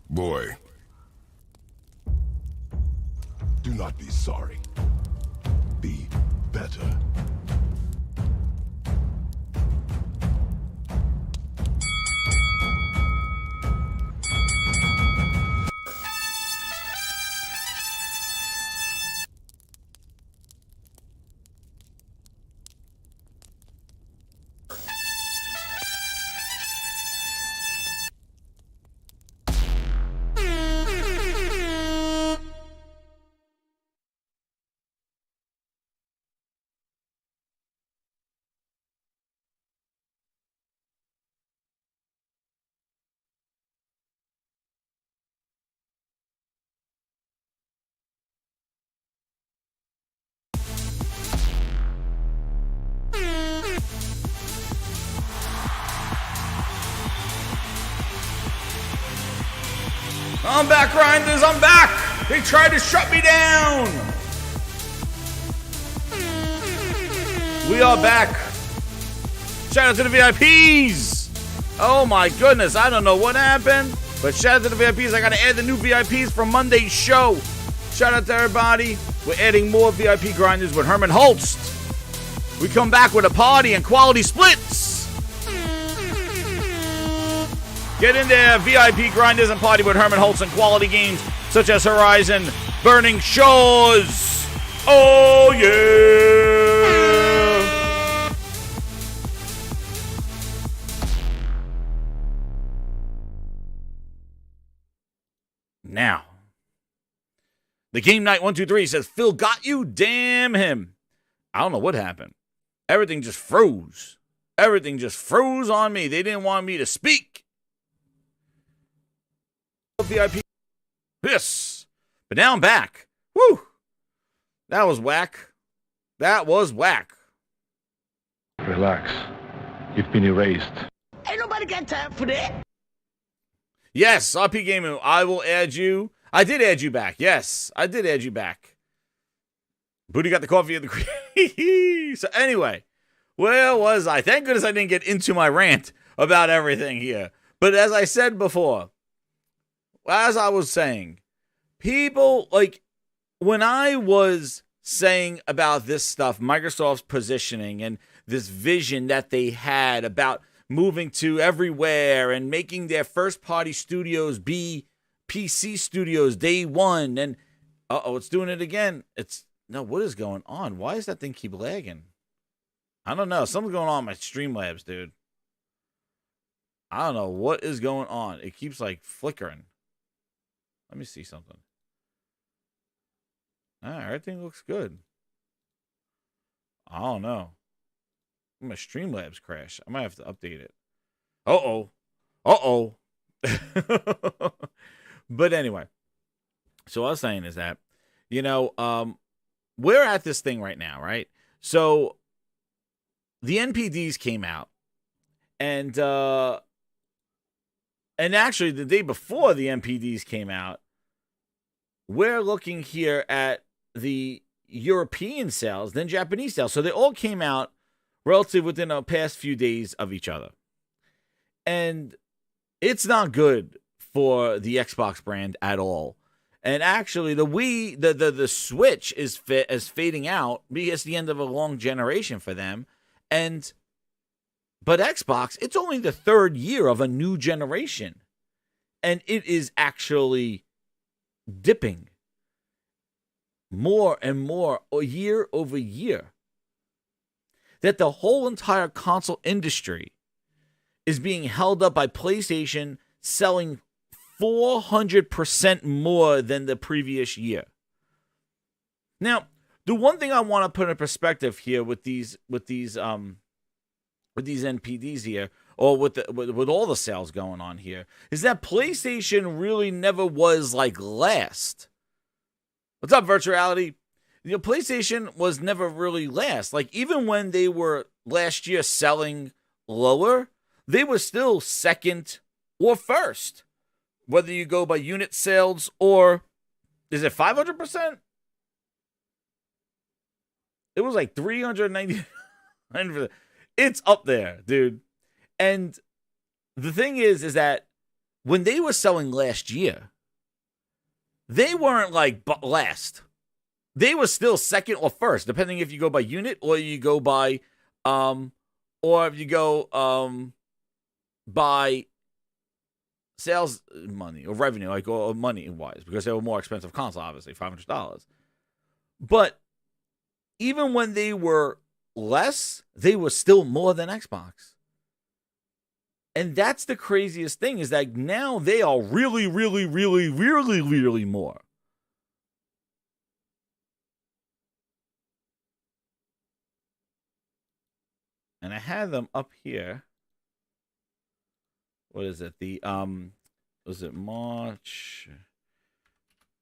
Boy, do not be sorry. Be better. I'm back, Grinders, I'm back! They tried to shut me down! We are back. Shout out to the VIPs! Oh my goodness, I don't know what happened, but shout out to the VIPs. I gotta add the new VIPs from Monday's show. Shout out to everybody. We're adding more VIP Grinders with Herman Holst. We come back with a party and quality splits. Get in there, VIP Grinders, and party with Herman Holtz and quality games such as Horizon, Burning Shores. Oh, yeah. Now, the Game Night 123 says, Phil got you? Damn him. I don't know what happened. Everything just froze. Everything just froze on me. They didn't want me to speak. VIP. Yes. But now I'm back. Woo. That was whack. That was whack. Relax. You've been erased. Ain't nobody got time for that. Yes, RP Gaming, I will add you. I did add you back. Yes, I did add you back. Booty got the coffee and the cream. So anyway, where was I? Thank goodness I didn't get into my rant about everything here. But as I said before, as I was saying, people, like, when I was saying about this stuff, Microsoft's positioning and this vision that they had about moving to everywhere and making their first-party studios be PC studios day one, and, uh-oh, it's doing it again. No, what is going on? Why does that thing keep lagging? I don't know. Something's going on with my Streamlabs, dude. I don't know what is going on. It keeps, like, flickering. Let me see something. Everything looks good. I don't know. My Streamlabs crash. I might have to update it. Uh-oh. Uh-oh. But anyway. So what I was saying is that, you know, we're at this thing right now, right? So the NPDs came out, and actually the day before the NPDs came out, we're looking here at the European sales, then Japanese sales. So they all came out relative within the past few days of each other. And it's not good for the Xbox brand at all. And actually, the Wii, the Switch is fading out because it's the end of a long generation for them. But Xbox, it's only the third year of a new generation. And it is actually dipping more and more year over year. That the whole entire console industry is being held up by PlayStation selling 400% more than the previous year. Now, the one thing I want to put in perspective here with these NPDs here, or with all the sales going on here, is that PlayStation really never was like last. What's up, Virtuality? PlayStation was never really last. Like, even when they were last year selling lower, they were still second or first. Whether you go by unit sales or, is it 500%? It was like 390. It's up there, dude. And the thing is that when they were selling last year, they weren't like last. They were still second or first, depending if you go by unit or you go by, or if you go by sales money or revenue, like, or money wise, because they were more expensive console, obviously, $500. But even when they were less, they were still more than Xbox. And that's the craziest thing, is that now they are really, really, really, really, really more. And I had them up here. What is it? The was it March?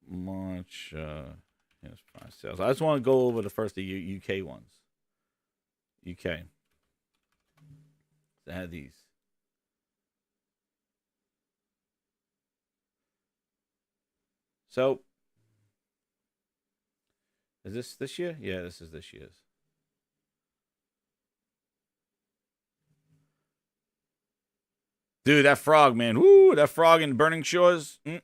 Here's price sales. I just want to go over the first of UK ones. UK. I had these. So, is this year? Yeah, this is this year's. Dude, that frog, man. Woo, that frog in Burning Shores. Let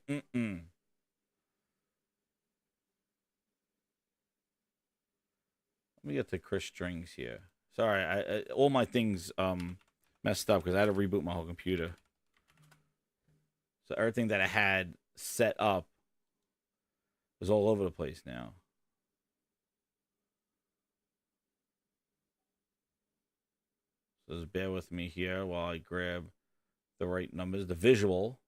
me get to Chris Strings here. Sorry, I all my things messed up because I had to reboot my whole computer. So everything that I had set up is all over the place now. So just bear with me here while I grab the right numbers. The visual.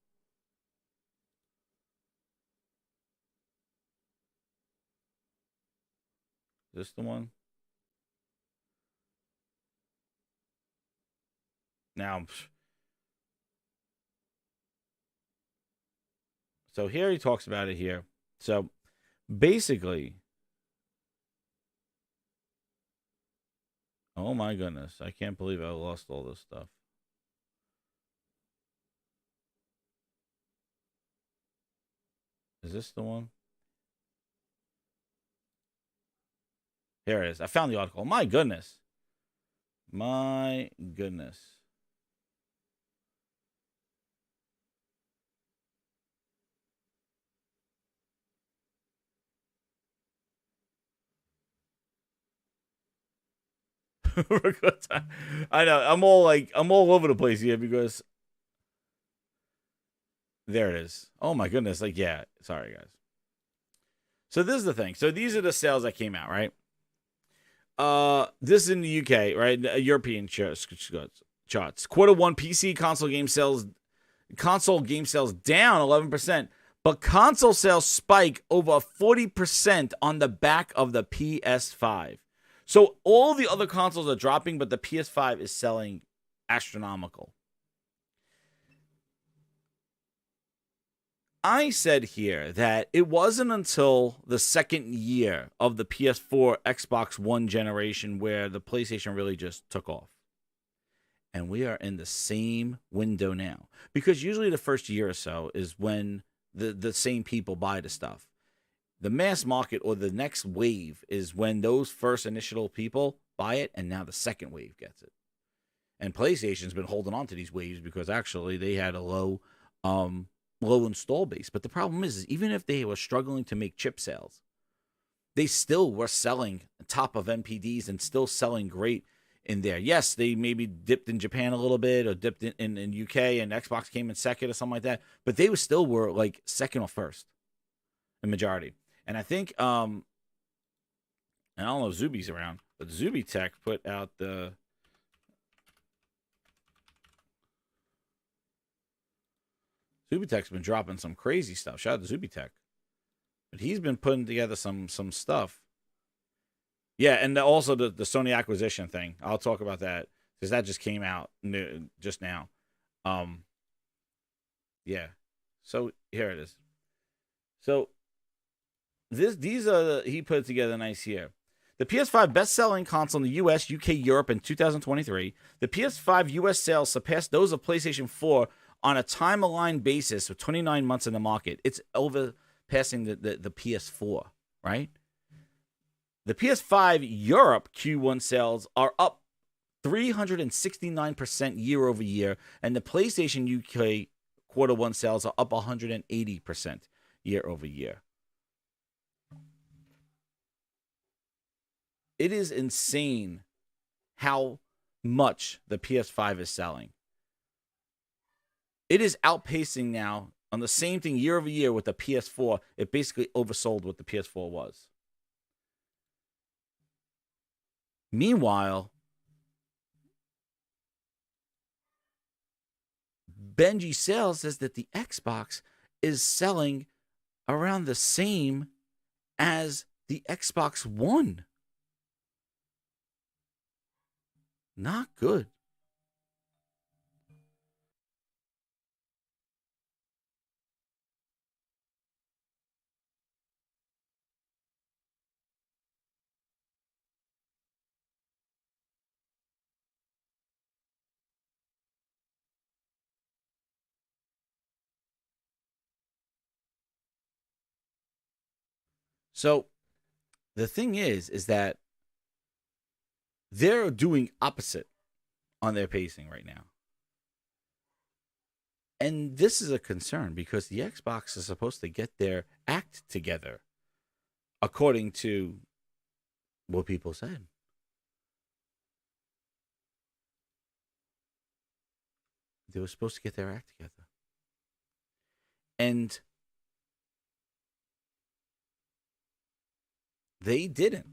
Is this the one? Now, so here he talks about it here. So basically, oh my goodness, I can't believe I lost all this stuff. Is this the one? Here it is. I found the article. My goodness. My goodness. I know. I'm all over the place here because there it is. Oh my goodness. Like, yeah. Sorry, guys. So this is the thing. So these are the sales that came out, right? This is in the UK, right? European charts. Quarter one PC console game sales down 11%, but console sales spike over 40% on the back of the PS5. So all the other consoles are dropping, but the PS5 is selling astronomical. I said here that it wasn't until the second year of the PS4 Xbox One generation where the PlayStation really just took off. And we are in the same window now. Because usually the first year or so is when the same people buy the stuff. The mass market or the next wave is when those first initial people buy it, and now the second wave gets it. And PlayStation's been holding on to these waves because actually they had a low install base. But the problem is even if they were struggling to make chip sales, they still were selling top of MPDs and still selling great in there. Yes, they maybe dipped in Japan a little bit or dipped in UK and Xbox came in second or something like that. But they still were like second or first in majority. And I think, and I don't know if Zuby's around, but Zuby Tech put out the... Zuby Tech's been dropping some crazy stuff. Shout out to Zuby Tech. But he's been putting together some stuff. Yeah, and also the Sony acquisition thing. I'll talk about that because that just came out just now. Yeah. So here it is. So these are he put it together nice here. The PS5 best-selling console in the US, UK, Europe in 2023. The PS5 US sales surpassed those of PlayStation 4 on a time-aligned basis with 29 months in the market. It's overpassing the PS4, right? The PS5 Europe Q1 sales are up 369% year over year, and the PlayStation UK quarter one sales are up 180% year over year. It is insane how much the PS5 is selling. It is outpacing now on the same thing year over year with the PS4. It basically oversold what the PS4 was. Meanwhile, Benji Sales says that the Xbox is selling around the same as the Xbox One. Not good. So the thing is that they're doing opposite on their pacing right now. And this is a concern because the Xbox is supposed to get their act together, according to what people said. They were supposed to get their act together. And they didn't.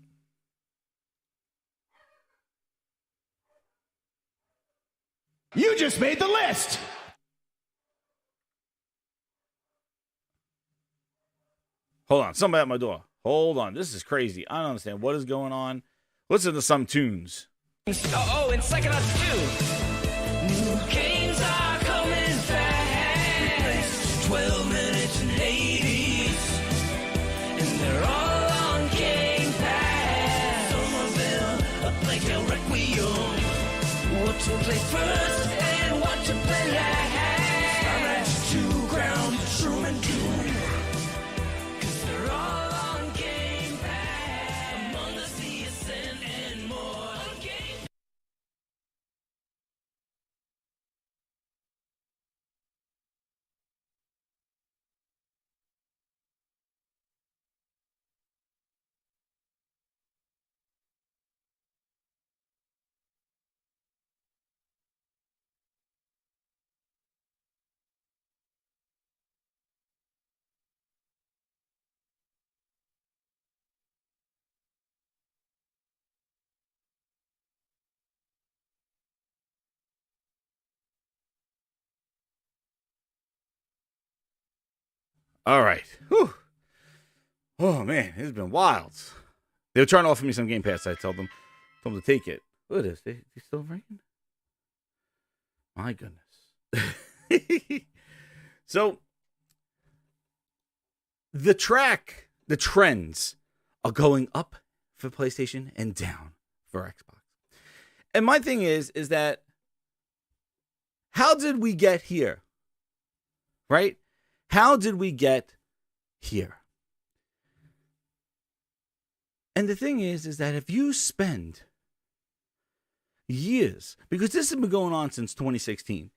You just made the list! Hold on, somebody at my door. Hold on, this is crazy. I don't understand what is going on. Listen to some tunes. Oh, and second us too. New games are coming fast. 12 minutes and 80s. And they're all on Game Pass. Somerville, like a Requiem. What to play first and what to play last. I'm at 2 ground, Shroom and Doom. Cause they're all on Game Pass. Among Us, the Ascent, and more. On Game All right. Whew. Oh, man, it's been wild. They were trying to offer me some Game Pass. I told them to take it. Look at this. They still ringing? My goodness. So, the trends are going up for PlayStation and down for Xbox. And my thing is that how did we get here? Right? How did we get here? And the thing is that if you spend years, because this has been going on since 2016,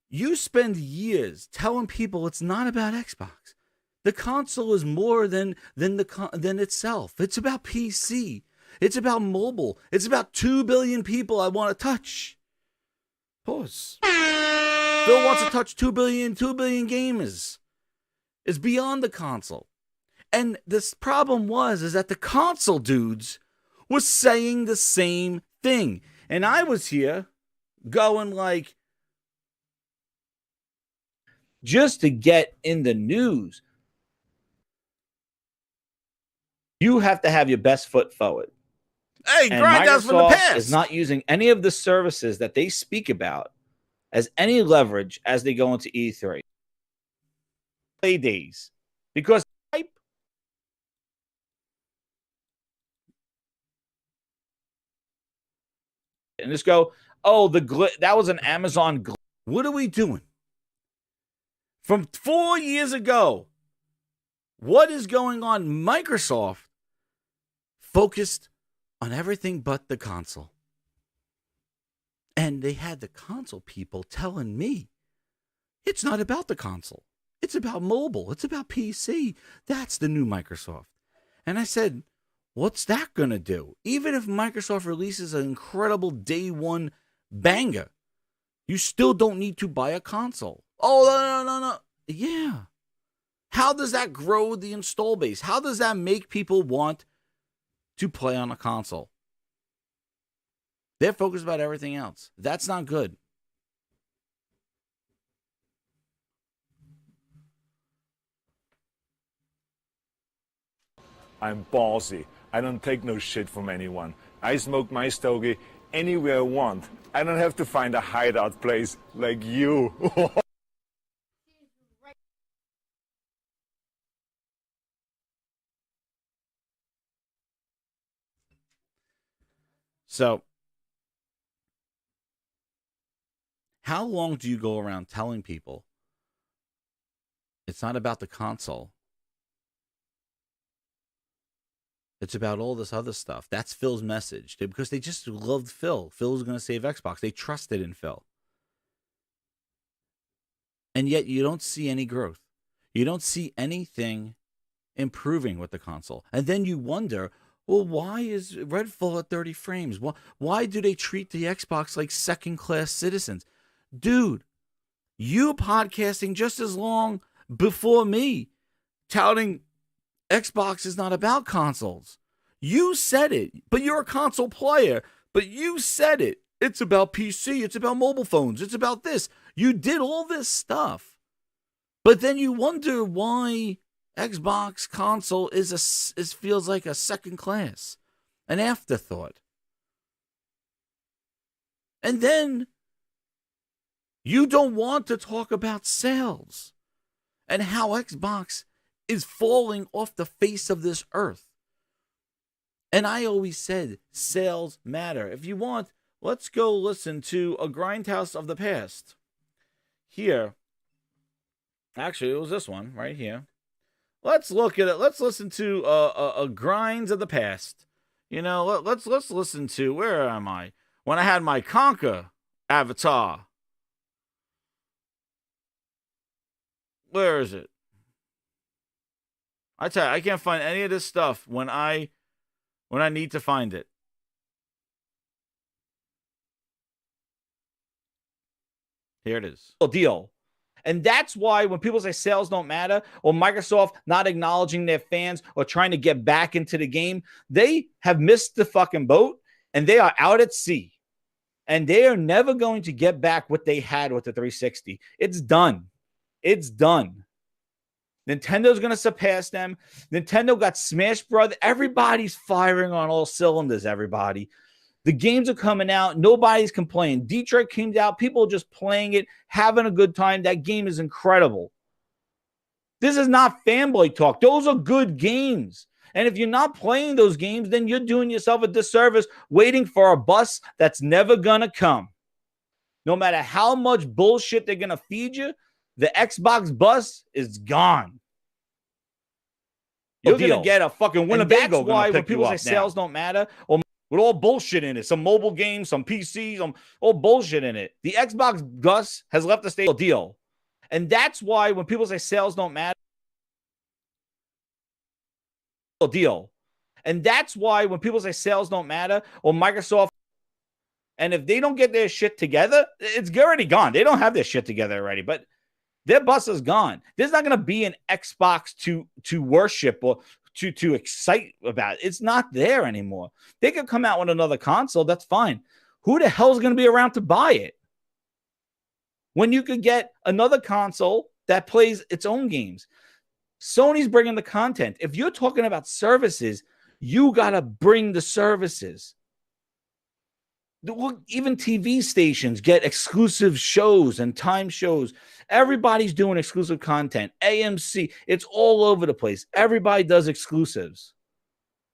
you spend years telling people it's not about Xbox. The console is more than itself. It's about PC. It's about mobile. It's about 2 billion people I want to touch. Pause. Phil wants to touch 2 billion gamers. It's beyond the console. And this problem is that the console dudes were saying the same thing. And I was here going like, just to get in the news, you have to have your best foot forward. Hey, and grind down from the Microsoft past. Is not using any of the services that they speak about as any leverage as they go into E3. Play days. Because hype and just go, oh, that was an Amazon glitch. What are we doing? From 4 years ago, what is going on? Microsoft focused on everything but the console. And they had the console people telling me, it's not about the console. It's about mobile. It's about PC. That's the new Microsoft. And I said, what's that going to do? Even if Microsoft releases an incredible day one banger, you still don't need to buy a console. Oh, no. Yeah. How does that grow the install base? How does that make people want to play on a console? They're focused about everything else. That's not good. I'm ballsy. I don't take no shit from anyone. I smoke my stogie anywhere I want. I don't have to find a hideout place like you. So, how long do you go around telling people it's not about the console? It's about all this other stuff. That's Phil's message. Because they just loved Phil. Phil was going to save Xbox. They trusted in Phil. And yet you don't see any growth. You don't see anything improving with the console. And then you wonder, well, why is Redfall at 30 frames? Why do they treat the Xbox like second-class citizens? Dude, you podcasting just as long before me, touting Xbox is not about consoles. You said it, but you're a console player. But you said it. It's about PC. It's about mobile phones. It's about this. You did all this stuff. But then you wonder why Xbox console feels like a second class, an afterthought. And then you don't want to talk about sales and how Xbox is falling off the face of this earth. And I always said sales matter. If you want, let's go listen to a Grindhouse of the past. Here. Actually, it was this one right here. Let's look at it. Let's listen to a Grinds of the past. You know, let's listen to, where am I? When I had my Conquer avatar. Where is it? I tell you, I can't find any of this stuff when I need to find it. Here it is. Deal. And that's why when people say sales don't matter, or Microsoft not acknowledging their fans or trying to get back into the game, they have missed the fucking boat and they are out at sea. And they are never going to get back what they had with the 360. It's done. It's done. Nintendo's going to surpass them. Nintendo got Smash Brothers. Everybody's firing on all cylinders, everybody. The games are coming out. Nobody's complaining. Detroit came out. People are just playing it, having a good time. That game is incredible. This is not fanboy talk. Those are good games. And if you're not playing those games, then you're doing yourself a disservice waiting for a bus that's never going to come. No matter how much bullshit they're going to feed you, the Xbox bus is gone. You're going to get a fucking Winnebago. That's why when people say sales don't matter, or with all bullshit in it, some mobile games, some PC, some all bullshit in it. The Xbox bus has left the state deal. And that's why when people say sales don't matter, deal. And that's why when people say sales don't matter, or Microsoft, and if they don't get their shit together, it's already gone. They don't have their shit together already, but their bus is gone. There's not going to be an Xbox to worship or to excite about. It's not there anymore. They could come out with another console. That's fine. Who the hell is going to be around to buy it? When you could get another console that plays its own games. Sony's bringing the content. If you're talking about services, you got to bring the services. Even TV stations get exclusive shows and time shows. Everybody's doing exclusive content. AMC, it's all over the place. Everybody does exclusives.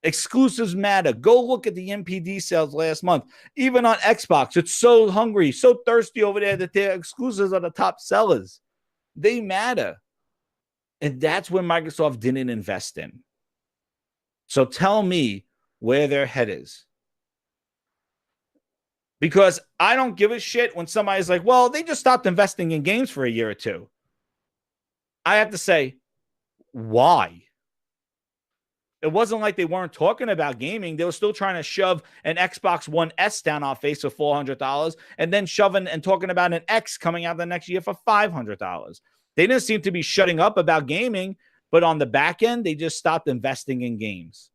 Exclusives matter. Go look at the MPD sales last month. Even on Xbox, it's so hungry, so thirsty over there that their exclusives are the top sellers. They matter. And that's where Microsoft didn't invest in. So tell me where their head is. Because I don't give a shit when somebody's like, well, they just stopped investing in games for a year or two. I have to say, why? It wasn't like they weren't talking about gaming. They were still trying to shove an Xbox One S down our face for $400 and then shoving and talking about an X coming out the next year for $500. They didn't seem to be shutting up about gaming, but on the back end, they just stopped investing in games.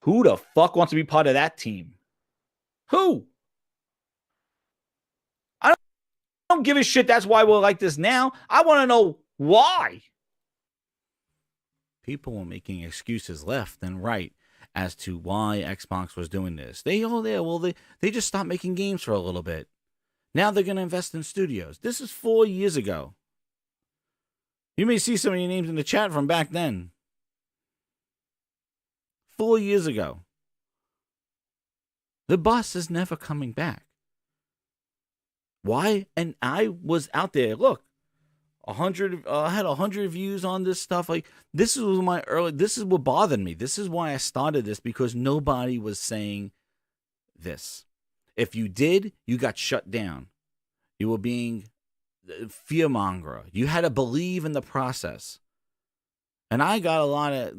Who the fuck wants to be part of that team? Who? I don't give a shit. That's why we're like this now. I want to know why. People were making excuses left and right as to why Xbox was doing this. They just stopped making games for a little bit. Now they're going to invest in studios. This is 4 years ago. You may see some of your names in the chat from back then. 4 years ago. The bus is never coming back. Why? And I was out there. Look. I had 100 views on this stuff. Like, this is what bothered me. This is why I started this, because nobody was saying this. If you did, you got shut down. You were being fearmonger. You had to believe in the process. And I got a lot of,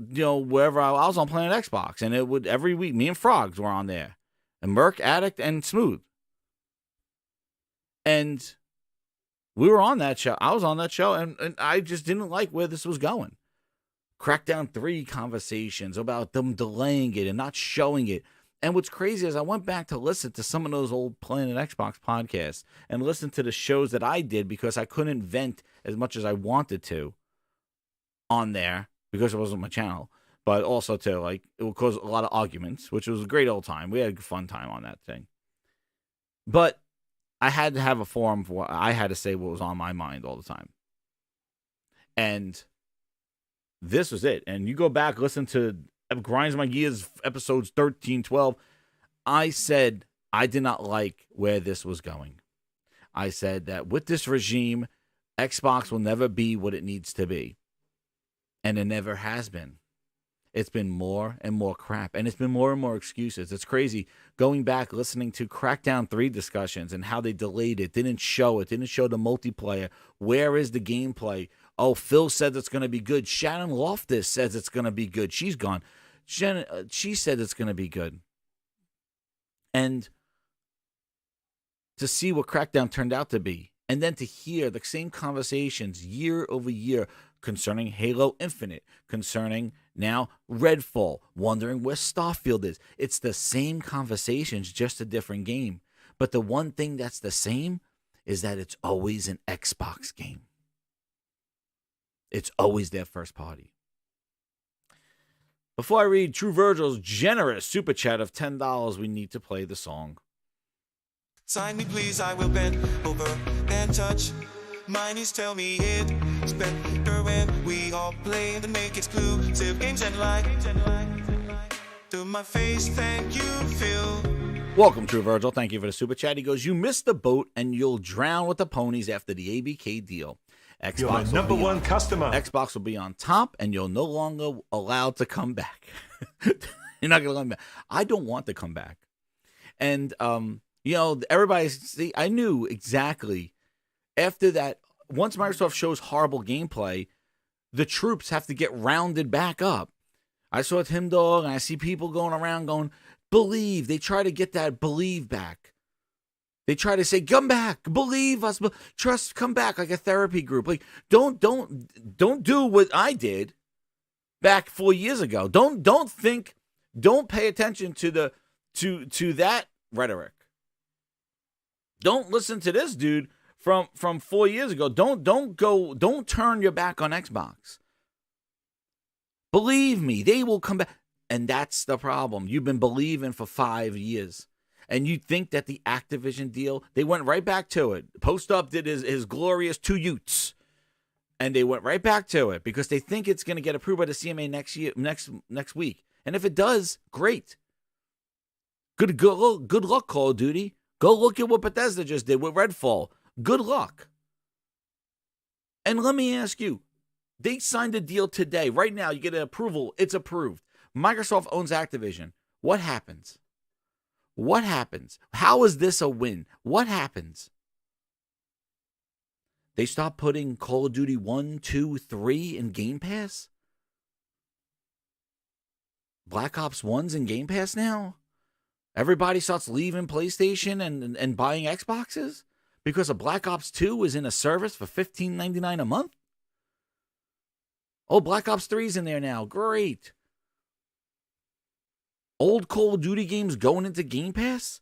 wherever I was on Planet Xbox, and it would every week, me and Frogs were on there, and Merc, Addict, and Smooth. And we were on that show. I was on that show, and I just didn't like where this was going. Crackdown 3 conversations about them delaying it and not showing it. And what's crazy is I went back to listen to some of those old Planet Xbox podcasts and listen to the shows that I did, because I couldn't vent as much as I wanted to on there because it wasn't my channel. But also, too, it would cause a lot of arguments, which was a great old time. We had a fun time on that thing. But I had to have a forum for I had to say what was on my mind all the time. And this was it. And you go back, listen to Grinds My Gears episodes 13, 12. I said I did not like where this was going. I said that with this regime, Xbox will never be what it needs to be. And it never has been. It's been more and more crap, and it's been more and more excuses. It's crazy going back, listening to Crackdown 3 discussions and how they delayed it, didn't show the multiplayer. Where is the gameplay? Oh, Phil said it's going to be good. Shannon Loftus says it's going to be good. She's gone. She said it's going to be good. And to see what Crackdown turned out to be, and then to hear the same conversations year over year concerning Halo Infinite, concerning now Redfall, wondering where Starfield is. It's the same conversations, just a different game. But the one thing that's the same is that it's always an Xbox game. It's always their first party. Before I read True Virgil's generous super chat of $10, we need to play the song. Sign me please, I will bend over and touch. My knees tell me it's better when we all play and make exclusive games and lie. To my face, thank you, Phil. Welcome, True Virgil. Thank you for the super chat. He goes, you missed the boat and you'll drown with the ponies after the ABK deal. You're my number one customer. Xbox will be on top and you're no longer allowed to come back. You're not going to let me back. I don't want to come back. And, everybody, see, I knew exactly after that, once Microsoft shows horrible gameplay, the troops have to get rounded back up. I saw Tim Dog and I see people going around going, believe. They try to get that believe back. They try to say, come back, believe us, trust, come back, like a therapy group. Like, don't do what I did back 4 years ago. Don't pay attention to that rhetoric. Don't listen to this dude from 4 years ago. Don't turn your back on Xbox. Believe me, they will come back. And that's the problem. You've been believing for 5 years. And you think that the Activision deal, they went right back to it. Post Up did his glorious 2 Utes. And they went right back to it because they think it's going to get approved by the CMA next week. And if it does, great. Good luck, Call of Duty. Go look at what Bethesda just did with Redfall. Good luck. And let me ask you, they signed a deal today. Right now, you get an approval. It's approved. Microsoft owns Activision. What happens? What happens? How is this a win? What happens? They stop putting Call of Duty 1, 2, 3 in Game Pass? Black Ops 1's in Game Pass now? Everybody starts leaving PlayStation and buying Xboxes? Because a Black Ops 2 is in a service for $15.99 a month? Oh, Black Ops 3's in there now. Great. Old Call of Duty games going into Game Pass?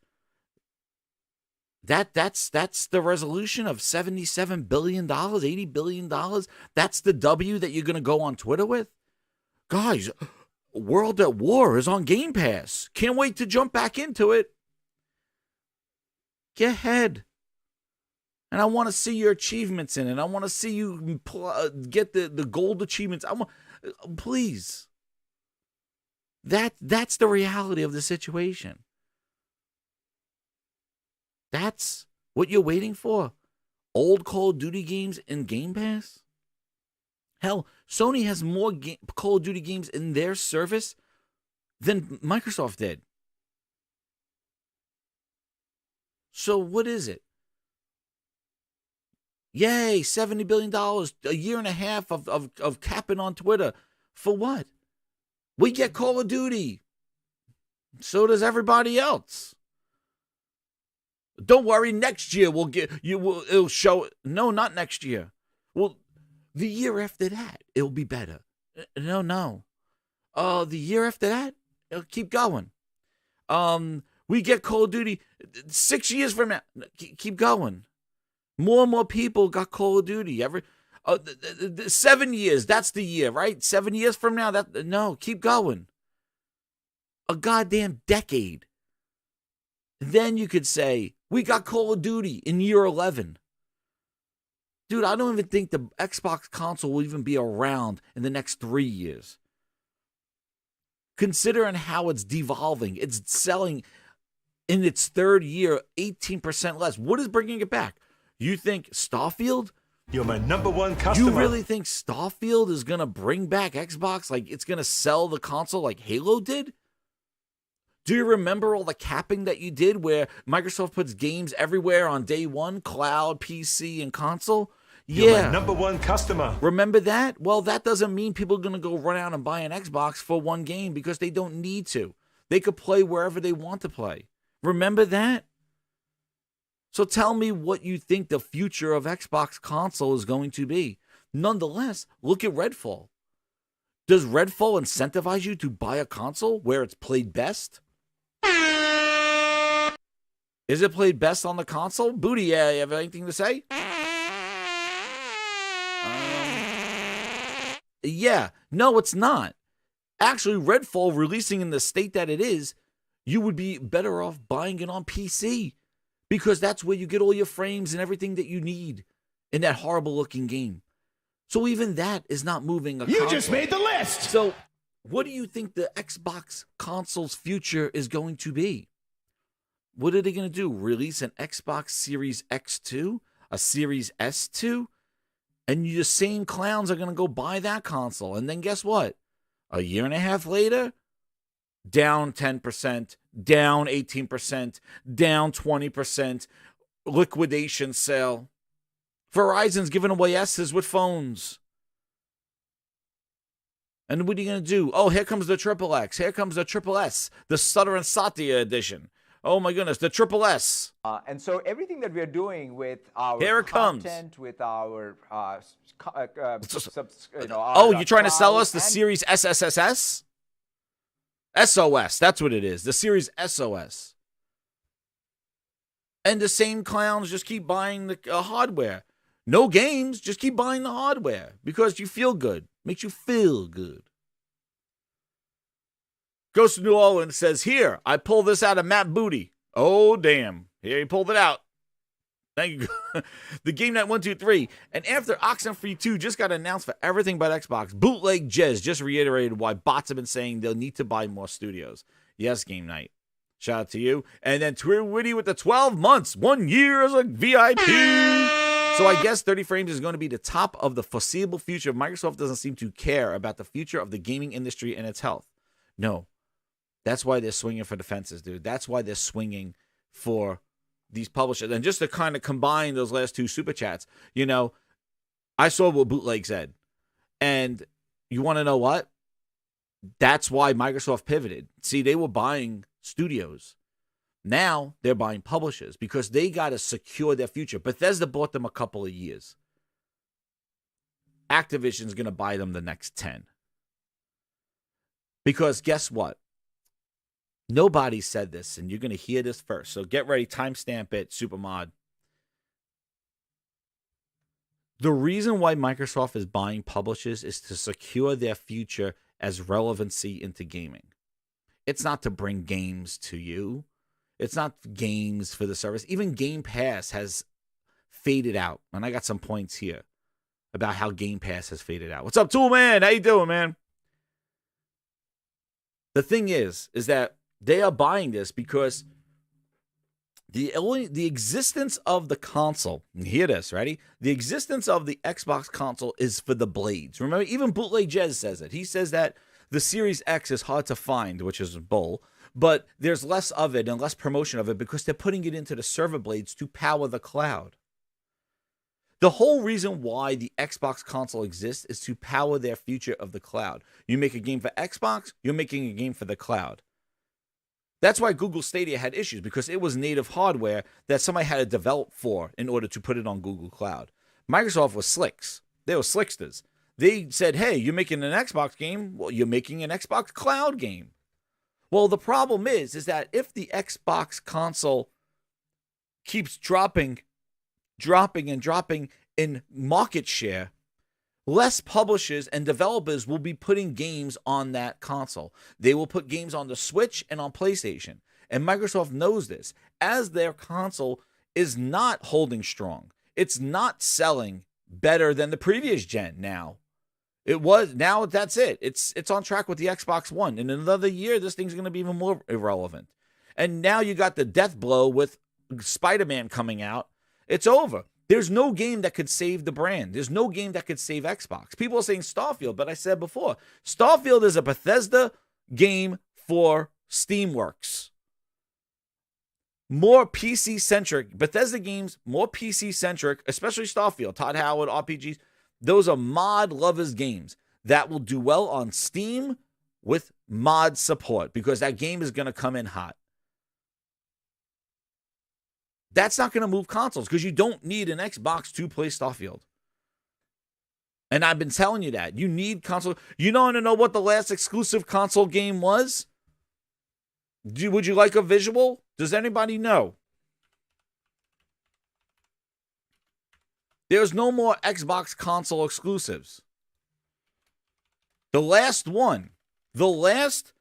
That's the resolution of $77 billion, $80 billion. That's the W that you're going to go on Twitter with? Guys, World at War is on Game Pass. Can't wait to jump back into it. Get ahead. And I want to see your achievements in it. I want to see you get the gold achievements. Please. That's the reality of the situation. That's what you're waiting for? Old Call of Duty games in Game Pass? Hell, Sony has more Call of Duty games in their service than Microsoft did. So what is it? Yay, $70 billion, a year and a half of capping on Twitter. For what? We get Call of Duty. So does everybody else. Don't worry, next year it'll show. No, not next year. Well, the year after that, it'll be better. No. The year after that, it'll keep going. We get Call of Duty 6 years from now. Keep going. More and more people got Call of Duty. 7 years, that's the year, right? 7 years from now, no, keep going. A goddamn decade. Then you could say, we got Call of Duty in year 11. Dude, I don't even think the Xbox console will even be around in the next 3 years. Considering how it's devolving, it's selling in its third year 18% less. What is bringing it back? You think Starfield? You're my number one customer. You really think Starfield is going to bring back Xbox? Like it's going to sell the console like Halo did? Do you remember all the capping that you did where Microsoft puts games everywhere on day one, cloud, PC, and console? You're my number one customer. Remember that? Well, that doesn't mean people are going to go run out and buy an Xbox for one game because they don't need to. They could play wherever they want to play. Remember that? So tell me what you think the future of Xbox console is going to be. Nonetheless, look at Redfall. Does Redfall incentivize you to buy a console where it's played best? Is it played best on the console? Booty, you have anything to say? Yeah. No, it's not. Actually, Redfall releasing in the state that it is, you would be better off buying it on PC because that's where you get all your frames and everything that you need in that horrible looking game. So even that is not moving a console. You just made the list! So what do you think the Xbox console's future is going to be? What are they going to do? Release an Xbox Series X2? A Series S2? And the same clowns are going to go buy that console. And then guess what? A year and a half later, down 10%, down 18%, down 20%, liquidation sale. Verizon's giving away S's with phones. And what are you going to do? Oh, here comes the Triple X. Here comes the Triple S, the Sutter and Satya edition. Oh my goodness, the Triple S. And so everything that we are doing with our Here it content, comes. with our, You're trying to sell us the Series SSSS? SOS, that's what it is. The Series SOS. And the same clowns just keep buying the hardware. No games, just keep buying the hardware because you feel good. Makes you feel good. Goes to New Orleans, says, here, I pull this out of Matt Booty. Oh, damn. Here he pulled it out. Thank you. The Game Night 123. And after Oxenfree 2 just got announced for everything but Xbox, Bootleg Jez just reiterated why bots have been saying they'll need to buy more studios. Yes, Game Night. Shout out to you. And then Twitty with the 12 months, 1 year as a VIP. So I guess 30 frames is going to be the top of the foreseeable future. Microsoft doesn't seem to care about the future of the gaming industry and its health. No. That's why they're swinging for the fences, dude. That's why they're swinging for these publishers. And just to kind of combine those last two super chats, you know, I saw what Bootleg said. And you want to know what? That's why Microsoft pivoted. See, they were buying studios. Now they're buying publishers because they got to secure their future. Bethesda bought them a couple of years. Activision's going to buy them the next 10. Because guess what? Nobody said this, and you're going to hear this first. So get ready, timestamp it, Supermod. The reason why Microsoft is buying publishers is to secure their future as relevancy into gaming. It's not to bring games to you. It's not games for the service. Even Game Pass has faded out. And I got some points here about how Game Pass has faded out. What's up, Tool Man? How you doing, man? The thing is that they are buying this because the existence of the console, hear this, ready? The existence of the Xbox console is for the blades. Remember, even Bootleg Jez says it. He says that the Series X is hard to find, which is bull, but there's less of it and less promotion of it because they're putting it into the server blades to power the cloud. The whole reason why the Xbox console exists is to power their future of the cloud. You make a game for Xbox, you're making a game for the cloud. That's why Google Stadia had issues, because it was native hardware that somebody had to develop for in order to put it on Google Cloud. Microsoft was slicks. They were slicksters. They said, hey, you're making an Xbox game? Well, you're making an Xbox Cloud game. Well, the problem is that if the Xbox console keeps dropping in market share, less publishers and developers will be putting games on that console. They will put games on the Switch and on PlayStation. And Microsoft knows this. As their console is not holding strong, it's not selling better than the previous gen now. It was, now that's it. It's on track with the Xbox One. In another year, this thing's going to be even more irrelevant. And now you got the death blow with Spider-Man coming out. It's over. There's no game that could save the brand. There's no game that could save Xbox. People are saying Starfield, but I said before, Starfield is a Bethesda game for Steamworks. More PC-centric. Bethesda games, more PC-centric, especially Starfield, Todd Howard, RPGs. Those are mod lovers games that will do well on Steam with mod support because that game is going to come in hot. That's not going to move consoles because you don't need an Xbox to play Starfield. And I've been telling you that. You need console. You don't want to know what the last exclusive console game was? Would you like a visual? Does anybody know? There's no more Xbox console exclusives. The last one, the last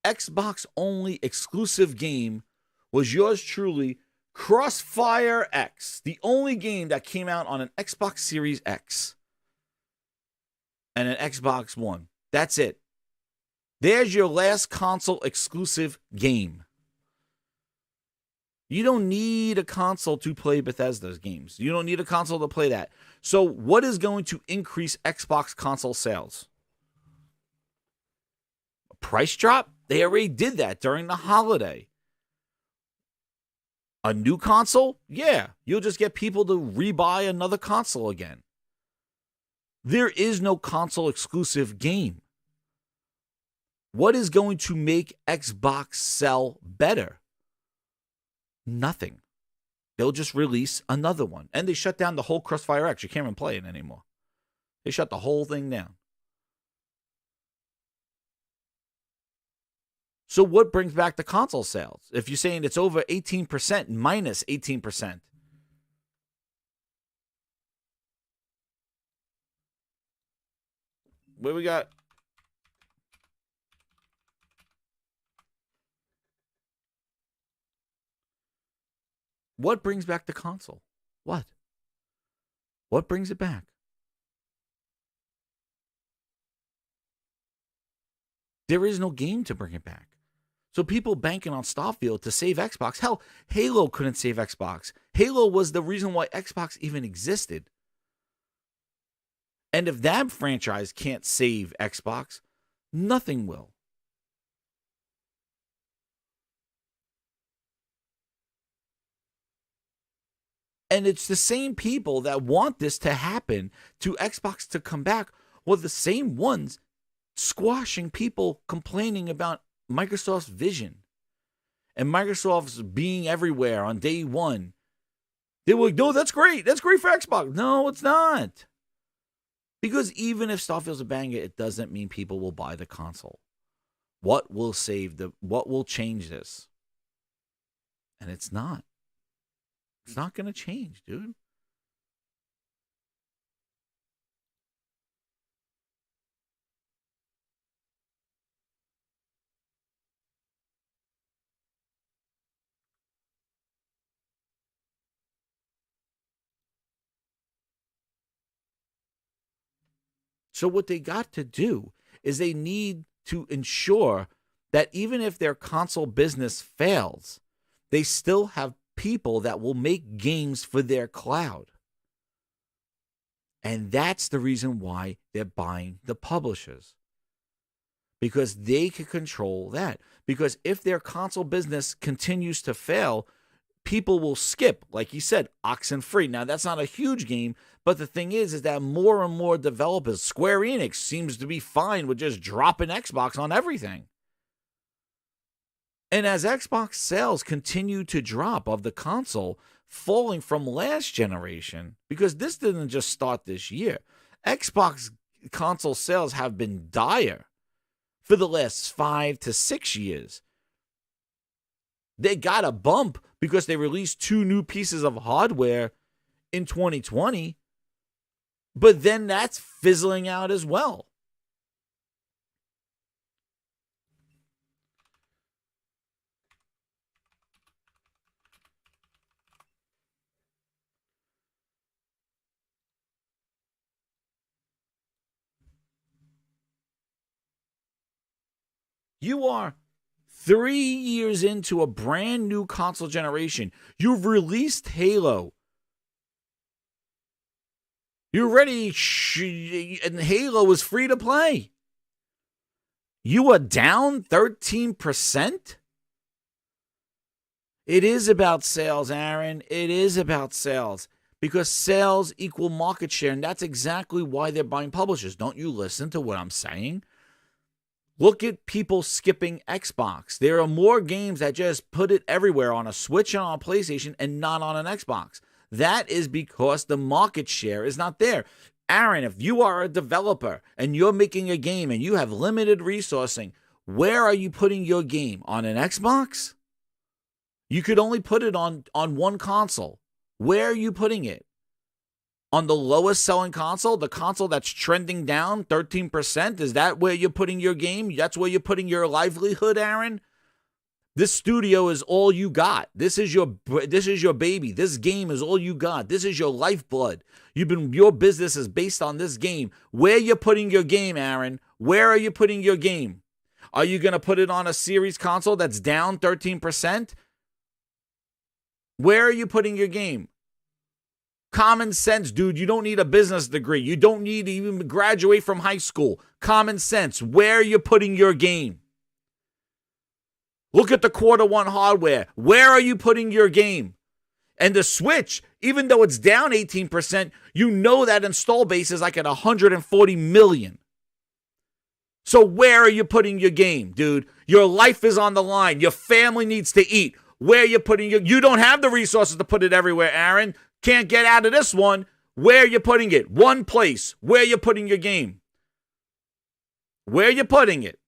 Xbox only exclusive game was yours truly, Crossfire X, the only game that came out on an Xbox Series X and an Xbox One. That's it. There's your last console exclusive game. You don't need a console to play Bethesda's games. You don't need a console to play that. So what is going to increase Xbox console sales? A price drop? They already did that during the holiday. A new console? Yeah, you'll just get people to rebuy another console again. There is no console exclusive game. What is going to make Xbox sell better? Nothing. They'll just release another one. And they shut down the whole Crossfire X. You can't even play it anymore. They shut the whole thing down. So what brings back the console sales? If you're saying it's over 18%, minus 18%. What we got? What brings back the console? What? What brings it back? There is no game to bring it back. So people banking on Starfield to save Xbox. Hell, Halo couldn't save Xbox. Halo was the reason why Xbox even existed. And if that franchise can't save Xbox, nothing will. And it's the same people that want this to happen, to Xbox to come back, were the same ones squashing people complaining about Microsoft's vision and Microsoft's being everywhere on day one. They were like, no, that's great. That's great for Xbox. No, it's not. Because even if Starfield's a banger, it doesn't mean people will buy the console. What will change this? And it's not. It's not going to change, dude. So what they got to do is they need to ensure that even if their console business fails, they still have people that will make games for their cloud. And that's the reason why they're buying the publishers. Because they can control that. Because if their console business continues to fail, people will skip, like you said, Oxenfree. Now, that's not a huge game, but the thing is that more and more developers, Square Enix seems to be fine with just dropping Xbox on everything. And as Xbox sales continue to drop of the console, falling from last generation, because this didn't just start this year, Xbox console sales have been dire for the last 5 to 6 years. They got a bump because they released 2 new pieces of hardware in 2020, but then that's fizzling out as well. You are 3 years into a brand new console generation. You've released Halo. You're ready, and Halo is free to play. You are down 13%? It is about sales, Aaron. It is about sales. Because sales equal market share, and that's exactly why they're buying publishers. Don't you listen to what I'm saying? Look at people skipping Xbox. There are more games that just put it everywhere on a Switch and on a PlayStation and not on an Xbox. That is because the market share is not there. Aaron, if you are a developer and you're making a game and you have limited resourcing, where are you putting your game? On an Xbox? You could only put it on one console. Where are you putting it? On the lowest selling console, the console that's trending down 13%, is that where you're putting your game? That's where you're putting your livelihood, Aaron? This studio is all you got. This is your baby. This game is all you got. This is your lifeblood. Your business is based on this game. Where you putting your game, Aaron? Where are you putting your game? Are you going to put it on a series console that's down 13%? Where are you putting your game? Common sense, dude. You don't need a business degree. You don't need to even graduate from high school. Common sense. Where are you putting your game? Look at the Q1 hardware. Where are you putting your game? And the Switch, even though it's down 18%, you know that install base is like at 140 million. So where are you putting your game, dude? Your life is on the line. Your family needs to eat. Where are you putting you don't have the resources to put it everywhere, Aaron. Can't get out of this one. Where are you putting it? One place. Where are you putting your game? Where are you putting it?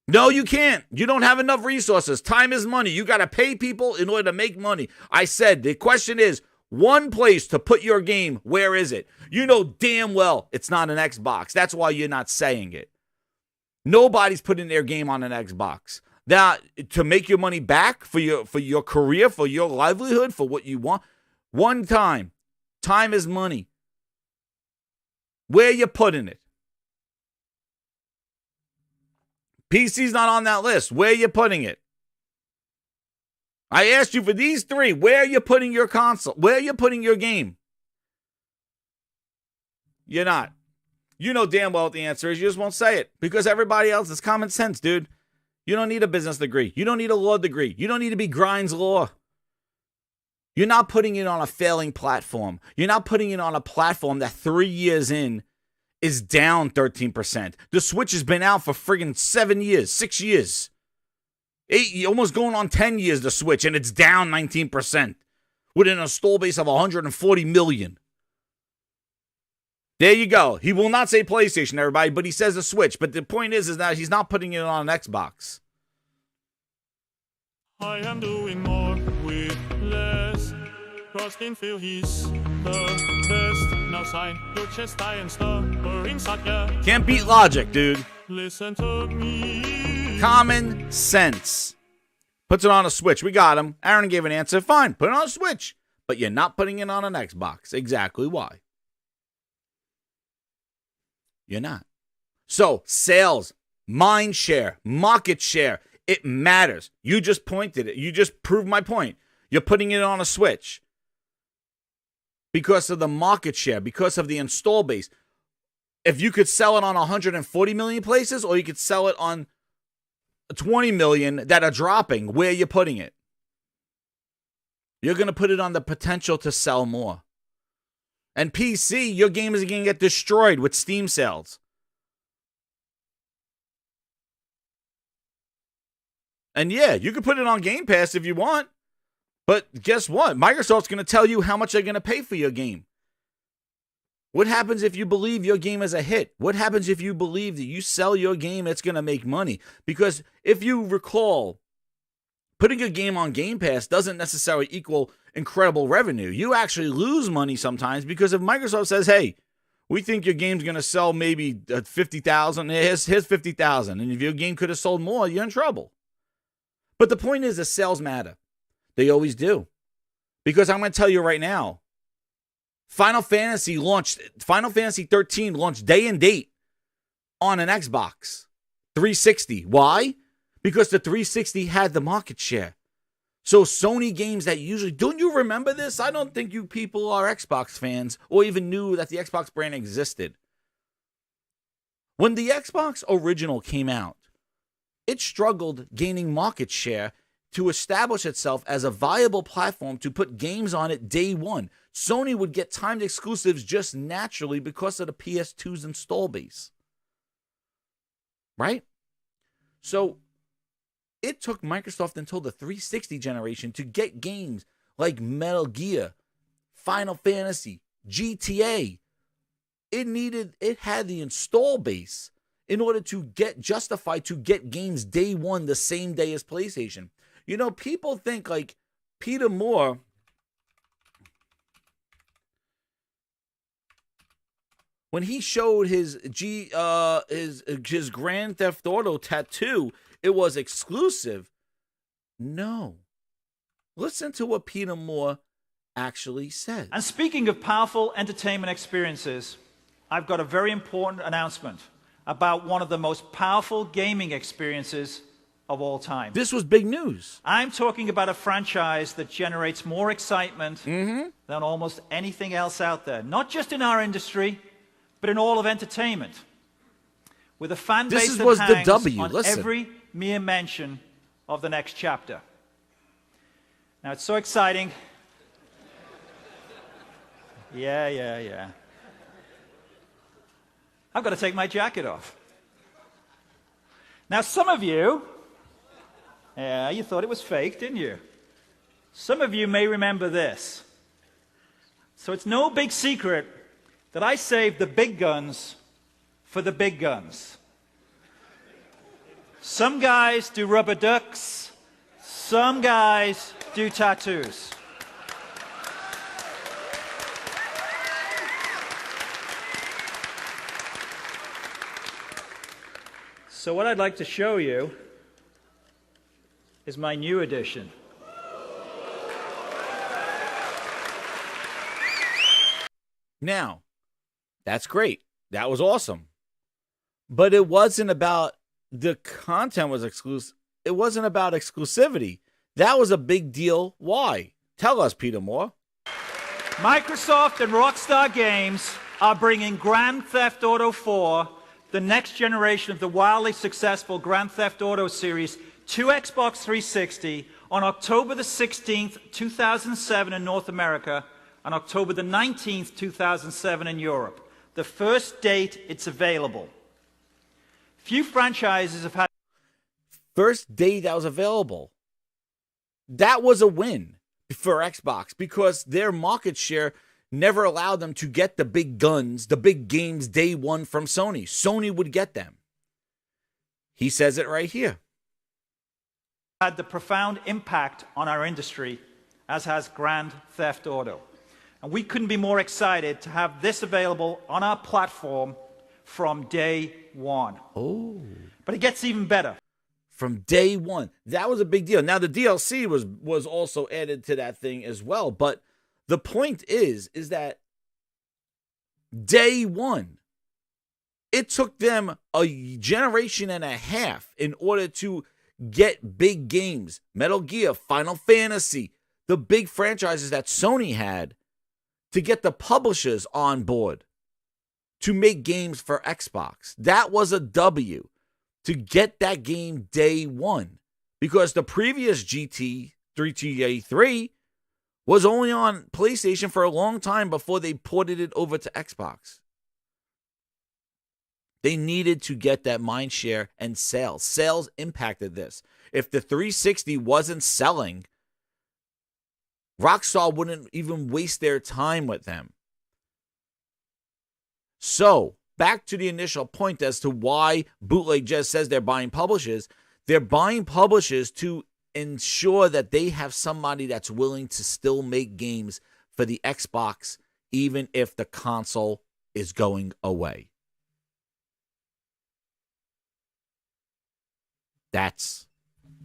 No, you can't. You don't have enough resources. Time is money. You got to pay people in order to make money. I said the question is one place to put your game. Where is it? You know damn well it's not an Xbox. That's why you're not saying it. Nobody's putting their game on an Xbox. that to make your money back for your career, for your livelihood, for what you want. One time. Time is money. Where you putting it? PC's not on that list. Where you putting it? I asked you for these three. Where are you putting your console? Where are you putting your game? You're not. You know damn well what the answer is. You just won't say it because everybody else is common sense, dude. You don't need a business degree. You don't need a law degree. You don't need to be Grind's Law. You're not putting it on a failing platform. You're not putting it on a platform that 3 years in is down 13%. The Switch has been out for friggin' 7 years, 6 years. 8, almost going on 10 years, the Switch, and it's down 19% with an install base of 140 million. There you go. He will not say PlayStation, everybody, but he says the Switch. But the point is that he's not putting it on an Xbox. I am doing more with less. Rustin feel he's the best. Now sign your chest, I and stir inside ya. Can't beat logic, dude. Listen to me. Common sense. Puts it on a Switch. We got him. Aaron gave an answer. Fine, put it on a Switch. But you're not putting it on an Xbox. Exactly why. You're not. So, sales, mind share, market share, it matters. You just pointed it. You just proved my point. You're putting it on a Switch because of the market share, because of the install base. If you could sell it on 140 million places or you could sell it on 20 million that are dropping, where are you putting it? You're going to put it on the potential to sell more. And PC, your game is going to get destroyed with Steam sales. And yeah, you can put it on Game Pass if you want. But guess what? Microsoft's going to tell you how much they're going to pay for your game. What happens if you believe your game is a hit? What happens if you believe that you sell your game, it's going to make money? Because if you recall, putting a game on Game Pass doesn't necessarily equal incredible revenue. You actually lose money sometimes because if Microsoft says, hey, we think your game's going to sell maybe 50,000, here's 50,000. And if your game could have sold more, you're in trouble. But the point is the sales matter. They always do. Because I'm going to tell you right now, Final Fantasy 13 launched day and date on an Xbox 360. Why? Because the 360 had the market share. So Sony games that usually, don't you remember this? I don't think you people are Xbox fans or even knew that the Xbox brand existed. When the Xbox original came out, it struggled gaining market share to establish itself as a viable platform to put games on it day one. Sony would get timed exclusives just naturally because of the PS2's install base. Right? So it took Microsoft until the 360 generation to get games like Metal Gear, Final Fantasy, GTA. It had the install base in order to get justified to get games day one the same day as PlayStation. You know, people think like Peter Moore, when he showed his Grand Theft Auto tattoo, it was exclusive. No. Listen to what Peter Moore actually said. And speaking of powerful entertainment experiences, I've got a very important announcement about one of the most powerful gaming experiences of all time. This was big news. I'm talking about a franchise that generates more excitement than almost anything else out there. Not just in our industry, but in all of entertainment. With a fan base that hangs on every mere mention of the next chapter. Now, it's so exciting. Yeah. I've got to take my jacket off. Now, some of you, you thought it was fake, didn't you? Some of you may remember this. So it's no big secret that I saved the big guns for the big guns. Some guys do rubber ducks. Some guys do tattoos. So what I'd like to show you is my new addition. Now, that's great. That was awesome. But it wasn't about the content was exclusive. It wasn't about exclusivity. That was a big deal. Why? Tell us, Peter Moore. Microsoft and Rockstar Games are bringing Grand Theft Auto 4, the next generation of the wildly successful Grand Theft Auto series, to Xbox 360 on October the 16th, 2007 in North America, and October the 19th, 2007 in Europe. The first date it's available. Few franchises have had... First day that was available. That was a win for Xbox because their market share never allowed them to get the big guns, the big games day one from Sony. Sony would get them. He says it right here. Had the profound impact on our industry, as has Grand Theft Auto. And we couldn't be more excited to have this available on our platform from day one. Oh. But it gets even better. From day one. That was a big deal. Now, the DLC was also added to that thing as well. But the point is that day one, it took them a generation and a half in order to get big games. Metal Gear, Final Fantasy, the big franchises that Sony had, to get the publishers on board to make games for Xbox. That was a W to get that game day one, because the previous GTA 3 was only on PlayStation for a long time before they ported it over to Xbox. They needed to get that mind share and sales. Sales impacted this. If the 360 wasn't selling, Rockstar wouldn't even waste their time with them. So, back to the initial point as to why Bootleg just says they're buying publishers. They're buying publishers to ensure that they have somebody that's willing to still make games for the Xbox, even if the console is going away. That's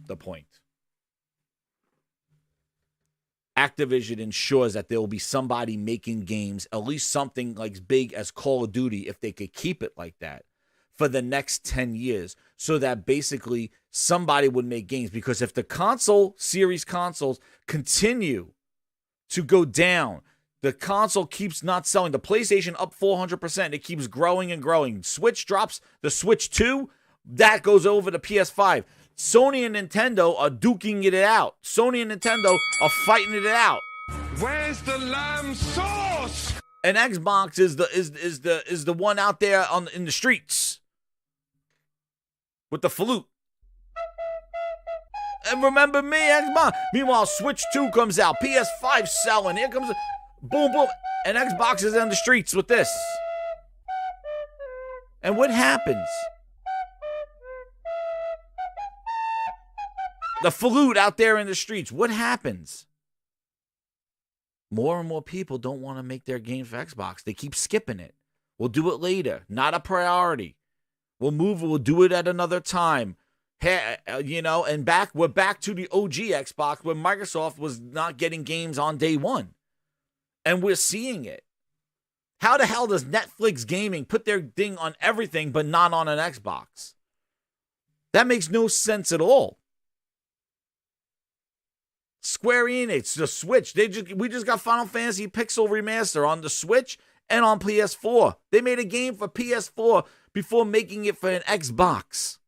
the point. Activision ensures that there will be somebody making games, at least something like as big as Call of Duty, if they could keep it like that, for the next 10 years, so that basically somebody would make games. Because if the series consoles continue to go down, the console keeps not selling. The PlayStation up 400%. It keeps growing and growing. Switch drops. The Switch 2, that goes over to PS5. Sony and Nintendo are duking it out. Sony and Nintendo are fighting it out. Where's the lamb sauce? And Xbox is the one out there in the streets with the flute. And remember me, Xbox. Meanwhile, Switch 2 comes out. PS5 selling. Here comes boom, boom. And Xbox is on the streets with this. And what happens? The flute out there in the streets. What happens? More and more people don't want to make their games for Xbox. They keep skipping it. We'll do it later. Not a priority. We'll do it at another time. Hey, and we're back to the OG Xbox where Microsoft was not getting games on day one. And we're seeing it. How the hell does Netflix Gaming put their thing on everything but not on an Xbox? That makes no sense at all. Square Enix, the Switch, we just got Final Fantasy Pixel Remaster on the Switch and on PS4. They made a game for PS4 before making it for an Xbox.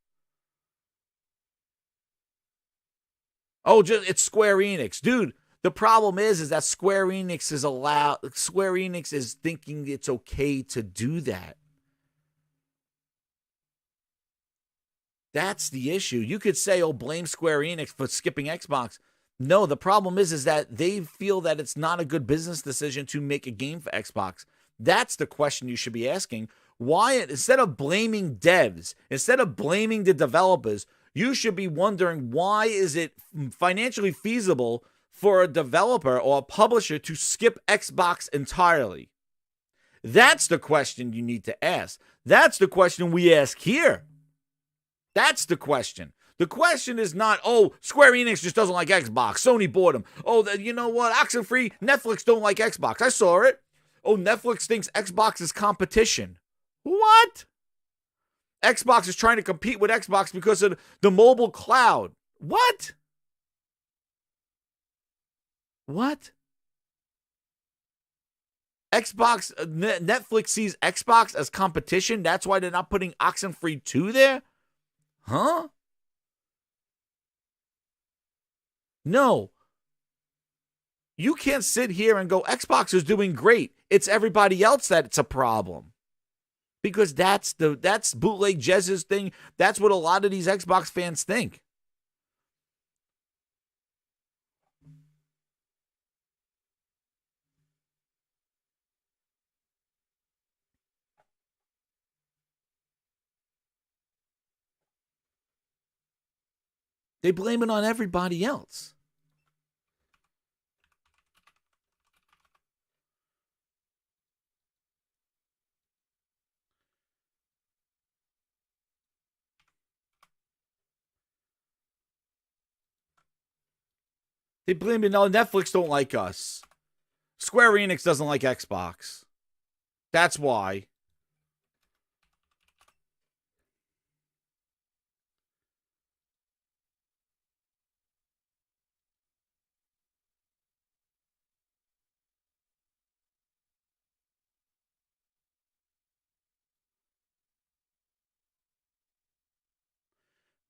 Oh, it's Square Enix. Dude, the problem is that Square Enix is thinking it's okay to do that. That's the issue. You could say, blame Square Enix for skipping Xbox. No, the problem is that they feel that it's not a good business decision to make a game for Xbox. That's the question you should be asking. Why, instead of blaming devs, instead of blaming the developers, you should be wondering, why is it financially feasible for a developer or a publisher to skip Xbox entirely? That's the question you need to ask. That's the question we ask here. That's the question. The question is not, oh, Square Enix just doesn't like Xbox. Sony bought them. Oh, you know what? Oxenfree, Netflix don't like Xbox. I saw it. Oh, Netflix thinks Xbox is competition. What? Xbox is trying to compete with Xbox because of the mobile cloud. What? What? Xbox, Netflix sees Xbox as competition. That's why they're not putting Oxenfree 2 there? Huh? No. You can't sit here and go, Xbox is doing great. It's everybody else that's a problem. Because that's bootleg Jez's thing. That's what a lot of these Xbox fans think. They blame it on everybody else. They blame it on Netflix don't like us. Square Enix doesn't like Xbox. That's why.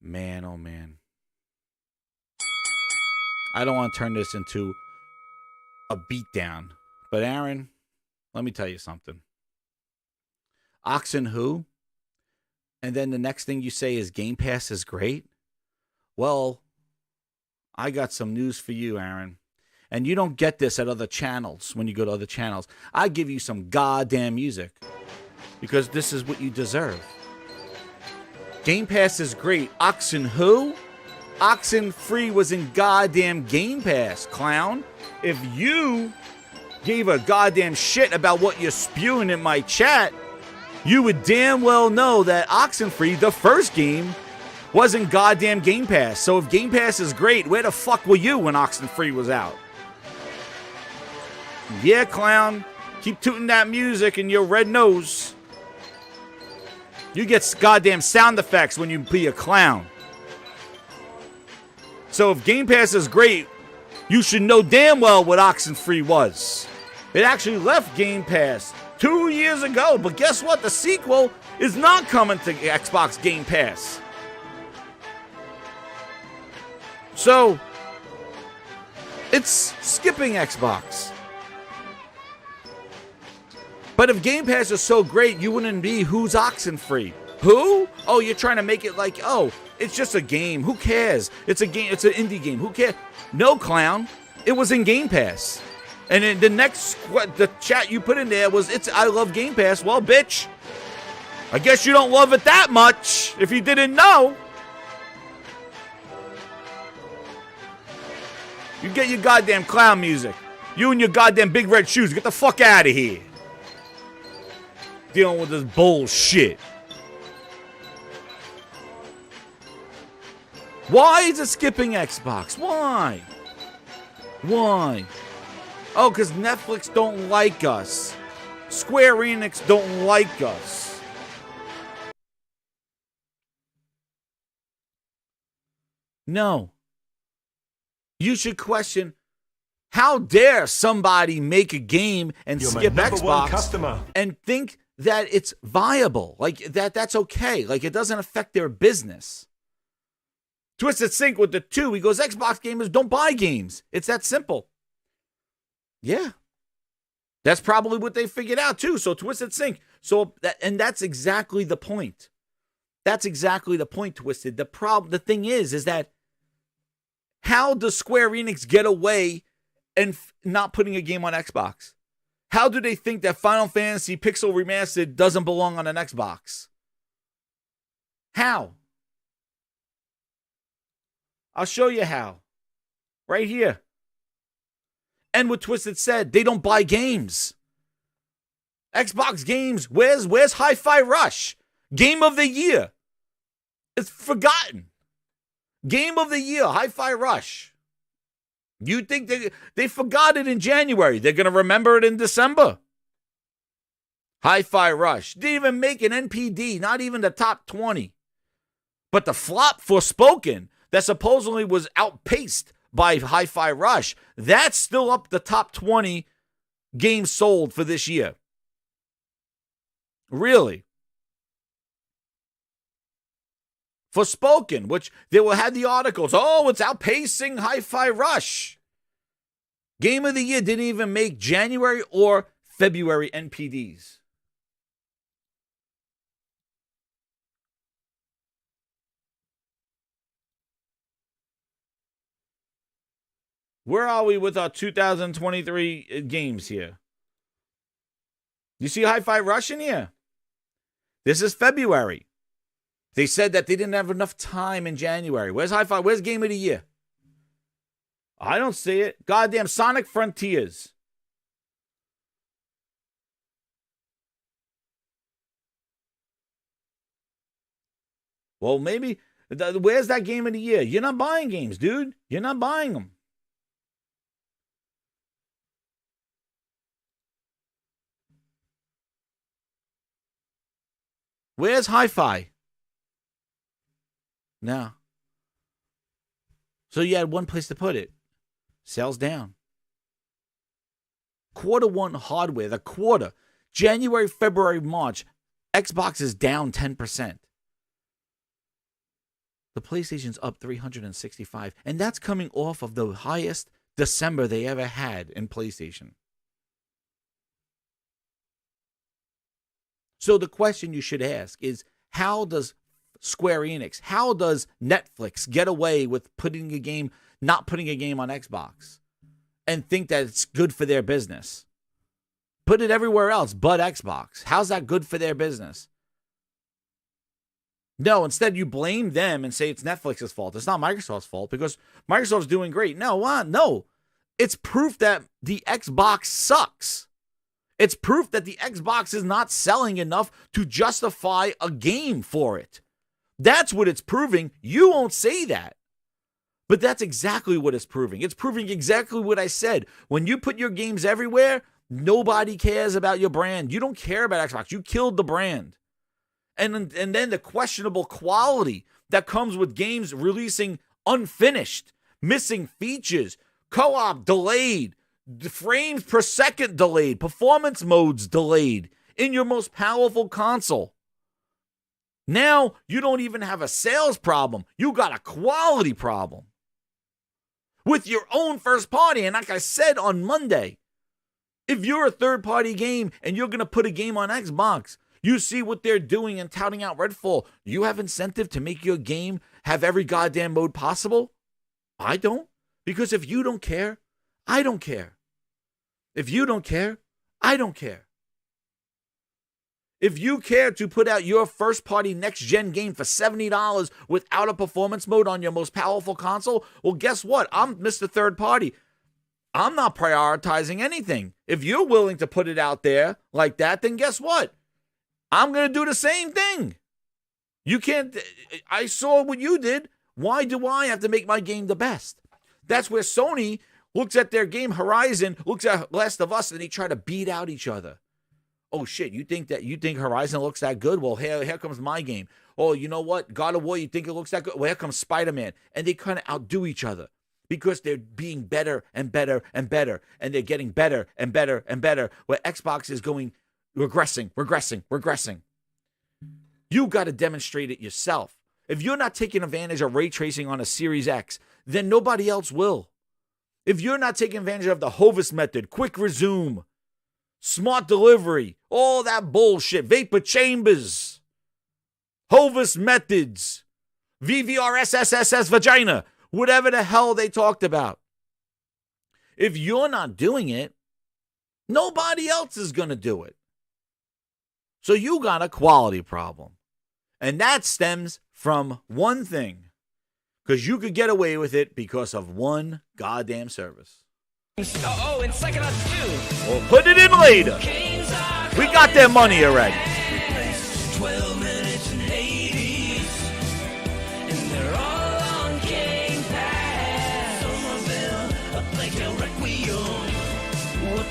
Man, oh man. I don't want to turn this into a beatdown. But Aaron, let me tell you something. Oxen who? And then the next thing you say is Game Pass is great? Well, I got some news for you, Aaron. And you don't get this at other channels when you go to other channels. I give you some goddamn music. Because this is what you deserve. Game Pass is great. Oxen who? Oxenfree was in goddamn Game Pass, clown. If you gave a goddamn shit about what you're spewing in my chat, you would damn well know that Oxenfree, the first game, was in goddamn Game Pass. So if Game Pass is great, where the fuck were you when Oxenfree was out? Yeah, clown. Keep tooting that music in your red nose. You get goddamn sound effects when you be a clown. So if Game Pass is great, you should know damn well what Oxenfree was. It actually left Game Pass 2 years ago, but guess what? The sequel is not coming to Xbox Game Pass. So, it's skipping Xbox. But if Game Pass is so great, you wouldn't be who's Oxenfree. Who? Oh, you're trying to make it like, oh, it's just a game. Who cares? It's a game. It's an indie game. Who cares? No, clown. It was in Game Pass. And then the chat you put in there was, I love Game Pass. Well, bitch, I guess you don't love it that much if you didn't know. You get your goddamn clown music. You and your goddamn big red shoes. Get the fuck out of here. Dealing with this bullshit. Why is it skipping Xbox? Why? Why? Oh, because Netflix don't like us. Square Enix don't like us. No. You should question, how dare somebody make a game and skip Xbox and think that it's viable? Like, that's okay. Like, it doesn't affect their business. Twisted Sync with the 2, he goes, Xbox gamers don't buy games. It's that simple. Yeah. That's probably what they figured out too. So Twisted Sync. And that's exactly the point. That's exactly the point, Twisted. The thing is that how does Square Enix get away and not putting a game on Xbox? How do they think that Final Fantasy Pixel Remastered doesn't belong on an Xbox? How? I'll show you how. Right here. And what Twisted said, they don't buy games. Xbox games, where's Hi-Fi Rush? Game of the year. It's forgotten. Game of the year, Hi-Fi Rush. You think they forgot it in January. They're going to remember it in December. Hi-Fi Rush. Didn't even make an NPD, not even the top 20. But the flop Forspoken that supposedly was outpaced by Hi-Fi Rush, that's still up the top 20 games sold for this year. Really. Forspoken, which they will have the articles. Oh, it's outpacing Hi-Fi Rush. Game of the year didn't even make January or February NPDs. Where are we with our 2023 games here? You see Hi-Fi Rush in here? This is February. They said that they didn't have enough time in January. Where's Hi-Fi? Where's Game of the Year? I don't see it. Goddamn Sonic Frontiers. Well, maybe. Where's that Game of the Year? You're not buying games, dude. You're not buying them. Where's Hi-Fi? No. So you had one place to put it. Sales down. Q1 hardware, the quarter. January, February, March. Xbox is down 10%. The PlayStation's up 365. And that's coming off of the highest December they ever had in PlayStation. So the question you should ask is, how does Square Enix, how does Netflix get away with not putting a game on Xbox and think that it's good for their business? Put it everywhere else but Xbox. How's that good for their business? No, instead you blame them and say it's Netflix's fault. It's not Microsoft's fault because Microsoft's doing great. No. It's proof that the Xbox sucks. It's proof that the Xbox is not selling enough to justify a game for it. That's what it's proving. You won't say that. But that's exactly what it's proving. It's proving exactly what I said. When you put your games everywhere, nobody cares about your brand. You don't care about Xbox. You killed the brand. And then the questionable quality that comes with games releasing unfinished, missing features, co-op delayed, frames per second delayed, performance modes delayed in your most powerful console. Now you don't even have a sales problem. You got a quality problem with your own first party. And like I said on Monday, if you're a third party game and you're going to put a game on Xbox, you see what they're doing and touting out Redfall. You have incentive to make your game have every goddamn mode possible? I don't. Because if you don't care, I don't care. If you don't care, I don't care. If you care to put out your first-party next-gen game for $70 without a performance mode on your most powerful console, well, guess what? I'm Mr. Third Party. I'm not prioritizing anything. If you're willing to put it out there like that, then guess what? I'm going to do the same thing. You can't. I saw what you did. Why do I have to make my game the best? That's where Sony looks at their game Horizon, looks at Last of Us, and they try to beat out each other. Oh shit, you think Horizon looks that good? Well, here comes my game. Oh, you know what? God of War, you think it looks that good? Well, here comes Spider-Man. And they kind of outdo each other because they're being better and better and better. And they're getting better and better and better. Where Xbox is going regressing. You got to demonstrate it yourself. If you're not taking advantage of ray tracing on a Series X, then nobody else will. If you're not taking advantage of the Hovis method, quick resume, smart delivery, all that bullshit, vapor chambers, Hovis methods, VVRSSSS vagina, whatever the hell they talked about. If you're not doing it, nobody else is going to do it. So you got a quality problem. And that stems from one thing. Because you could get away with it because of one goddamn service. Oh, and second us too. We'll put it in later. We got their money already. 12 minutes and Hades, and they're all on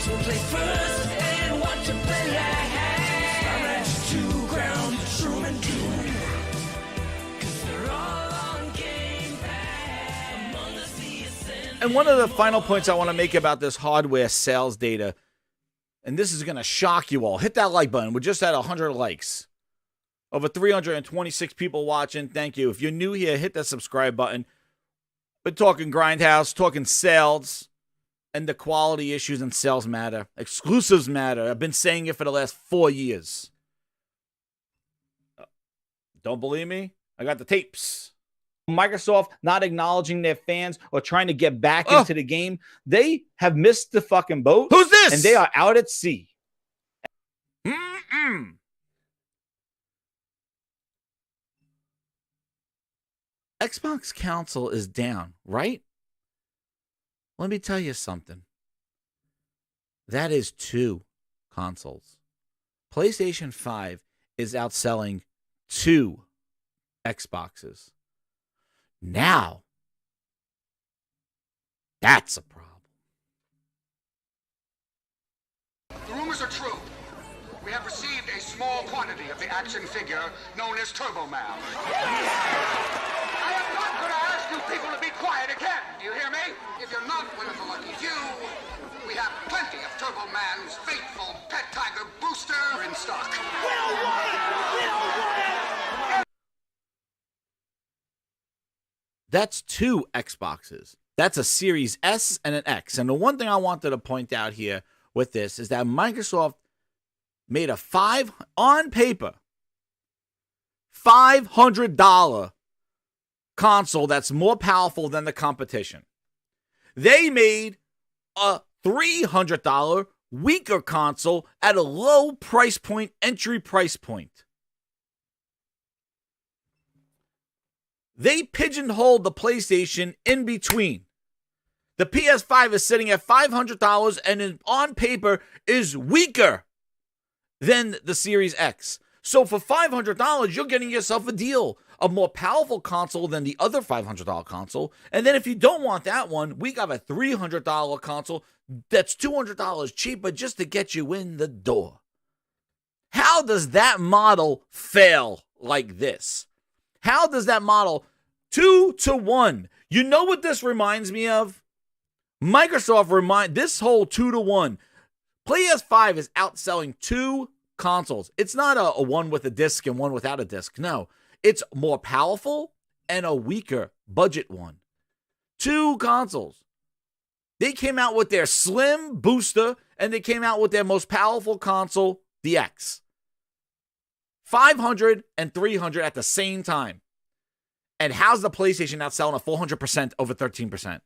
So play first and watch it play last. Smash to ground, shroom and doom. 'Cause they're all on Game Pass. Among Us the Ascent. And one of the final points I want to make about this hardware sales data, and this is going to shock you all. Hit that like button. We're just at 100 likes. Over 326 people watching. Thank you. If you're new here, hit that subscribe button. We're talking Grindhouse, talking sales, and the quality issues and sales matter. Exclusives matter. I've been saying it for the last 4 years. Don't believe me? I got the tapes. Microsoft not acknowledging their fans or trying to get back into the game. They have missed the fucking boat. Who's this? And they are out at sea. Xbox console is down, right? Let me tell you something. That is 2 consoles. PlayStation 5 is outselling 2 Xboxes. Now, that's a problem. The rumors are true. We have received a small quantity of the action figure known as Turbo Man. I am not going to ask you people to be quiet again. Do you hear me? If you're not one of the lucky few, we have plenty of Turbo Man's faithful pet tiger booster in stock. We don't want it! We don't want it! That's 2 Xboxes. That's a Series S and an X. And the one thing I wanted to point out here with this is that Microsoft made a on paper, $500 console that's more powerful than the competition. They made a $300 weaker console at a low price point, entry price point. They pigeonholed the PlayStation in between. The PS5 is sitting at $500 and on paper is weaker than the Series X. So for $500, you're getting yourself a deal. A more powerful console than the other $500 console. And then if you don't want that one, we got a $300 console that's $200 cheaper just to get you in the door. How does that model fail like this? How does that model 2-to-1? You know what this reminds me of? Microsoft this whole 2-to-1. PS5 is outselling 2 consoles. It's not a one with a disc and one without a disc. No, it's more powerful and a weaker budget one. 2 consoles. They came out with their slim booster and they came out with their most powerful console, the X. 500 and 300 at the same time. And how's the PlayStation outselling a 400% over 13%?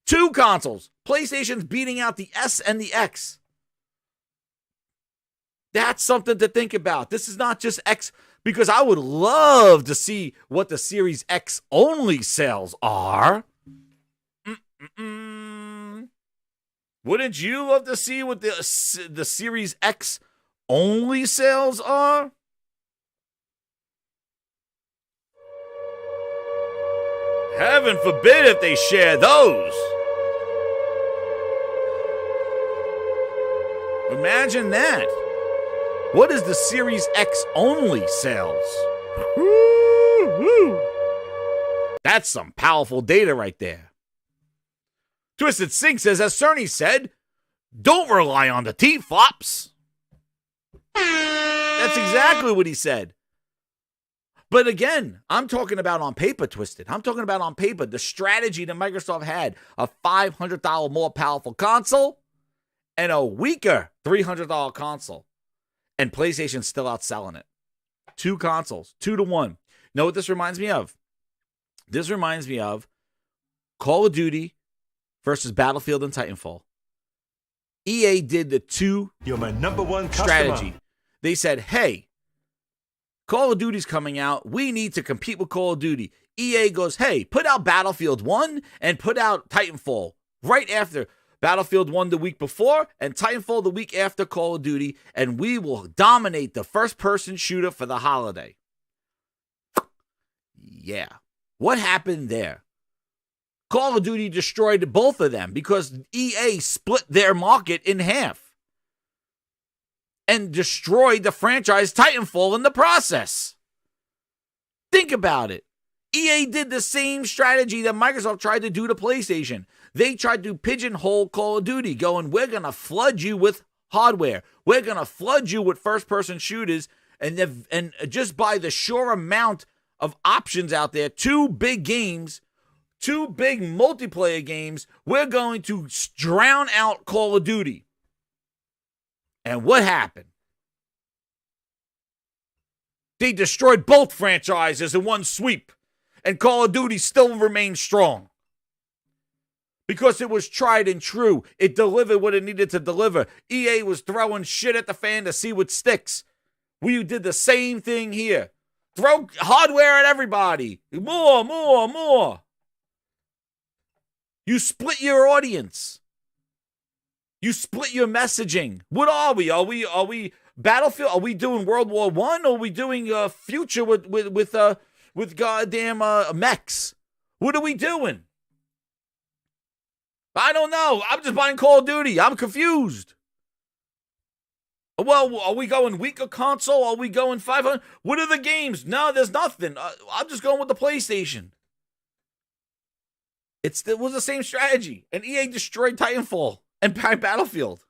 2 consoles. PlayStation's beating out the S and the X. That's something to think about. This is not just X, because I would love to see what the Series X only sales are. Wouldn't you love to see what the Series X only sales are? Heaven forbid if they share those. Imagine that. What is the Series X only sales? Woo-hoo. That's some powerful data right there. Twisted Sync says, as Sony said, don't rely on the T-flops. That's exactly what he said. But again, I'm talking about on paper, Twisted. I'm talking about on paper, the strategy that Microsoft had, a $500 more powerful console and a weaker $300 console. And PlayStation's still outselling it. 2 consoles, 2-to-1. Know what this reminds me of? This reminds me of Call of Duty versus Battlefield and Titanfall. EA did the 2 You're my number one customer. strategy. They said, hey, Call of Duty's coming out. We need to compete with Call of Duty. EA goes, hey, put out Battlefield 1 and put out Titanfall right after. Battlefield 1 the week before and Titanfall the week after Call of Duty, and we will dominate the first-person shooter for the holiday. Yeah. What happened there? Call of Duty destroyed both of them because EA split their market in half and destroyed the franchise Titanfall in the process. Think about it. EA did the same strategy that Microsoft tried to do to PlayStation. They tried to pigeonhole Call of Duty, going, we're going to flood you with hardware. We're going to flood you with first-person shooters, and just by the sheer amount of options out there, 2 big games, 2 big multiplayer games, we're going to drown out Call of Duty. And what happened? They destroyed both franchises in one sweep, and Call of Duty still remained strong. Because it was tried and true. It delivered what it needed to deliver. EA was throwing shit at the fan to see what sticks. We did the same thing here. Throw hardware at everybody. More, more, more. You split your audience. You split your messaging. What are we? Are we Battlefield? Are we doing World War I? Or are we doing future with goddamn mechs? What are we doing? I don't know. I'm just buying Call of Duty. I'm confused. Well, are we going weaker console? Are we going 500? What are the games? No, there's nothing. I'm just going with the PlayStation. It was the same strategy. And EA destroyed Titanfall and Battlefield.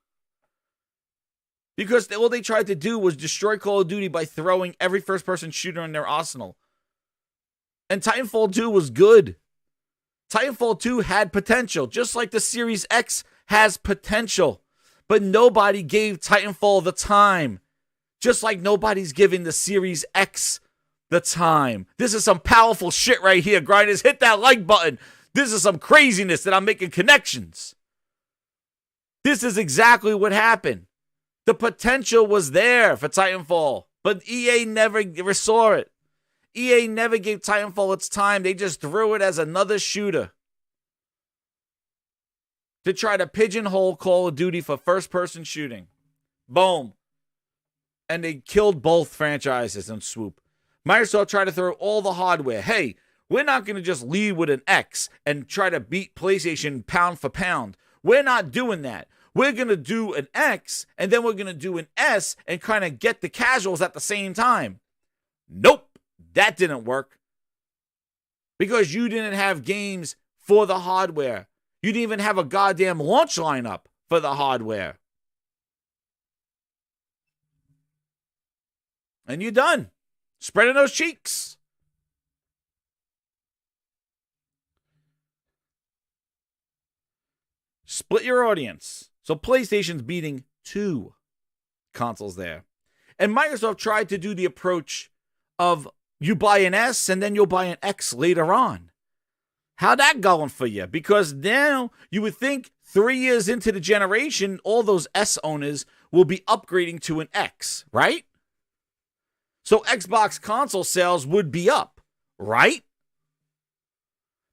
Because all they tried to do was destroy Call of Duty by throwing every first-person shooter in their arsenal. And Titanfall 2 was good. Titanfall 2 had potential, just like the Series X has potential. But nobody gave Titanfall the time. Just like nobody's giving the Series X the time. This is some powerful shit right here, grinders. Hit that like button. This is some craziness that I'm making connections. This is exactly what happened. The potential was there for Titanfall, but EA never saw it. EA never gave Titanfall its time. They just threw it as another shooter to try to pigeonhole Call of Duty for first-person shooting. Boom. And they killed both franchises in swoop. Microsoft tried to throw all the hardware. Hey, we're not going to just lead with an X and try to beat PlayStation pound for pound. We're not doing that. We're going to do an X, and then we're going to do an S and kind of get the casuals at the same time. Nope. That didn't work. Because you didn't have games for the hardware. You didn't even have a goddamn launch lineup for the hardware. And you're done. Spreading those cheeks. Split your audience. So PlayStation's beating 2 consoles there. And Microsoft tried to do the approach of you buy an S and then you'll buy an X later on. How that going for you? Because now you would think 3 years into the generation, all those S owners will be upgrading to an X, right? So Xbox console sales would be up, right?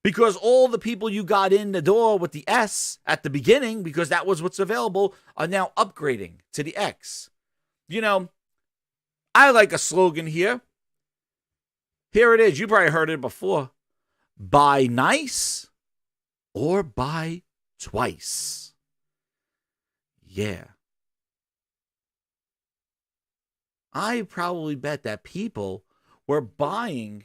Because all the people you got in the door with the S at the beginning, because that was what's available, are now upgrading to the X. You know, I like a slogan here. Here it is. You probably heard it before. Buy nice or buy twice. Yeah. I probably bet that people were buying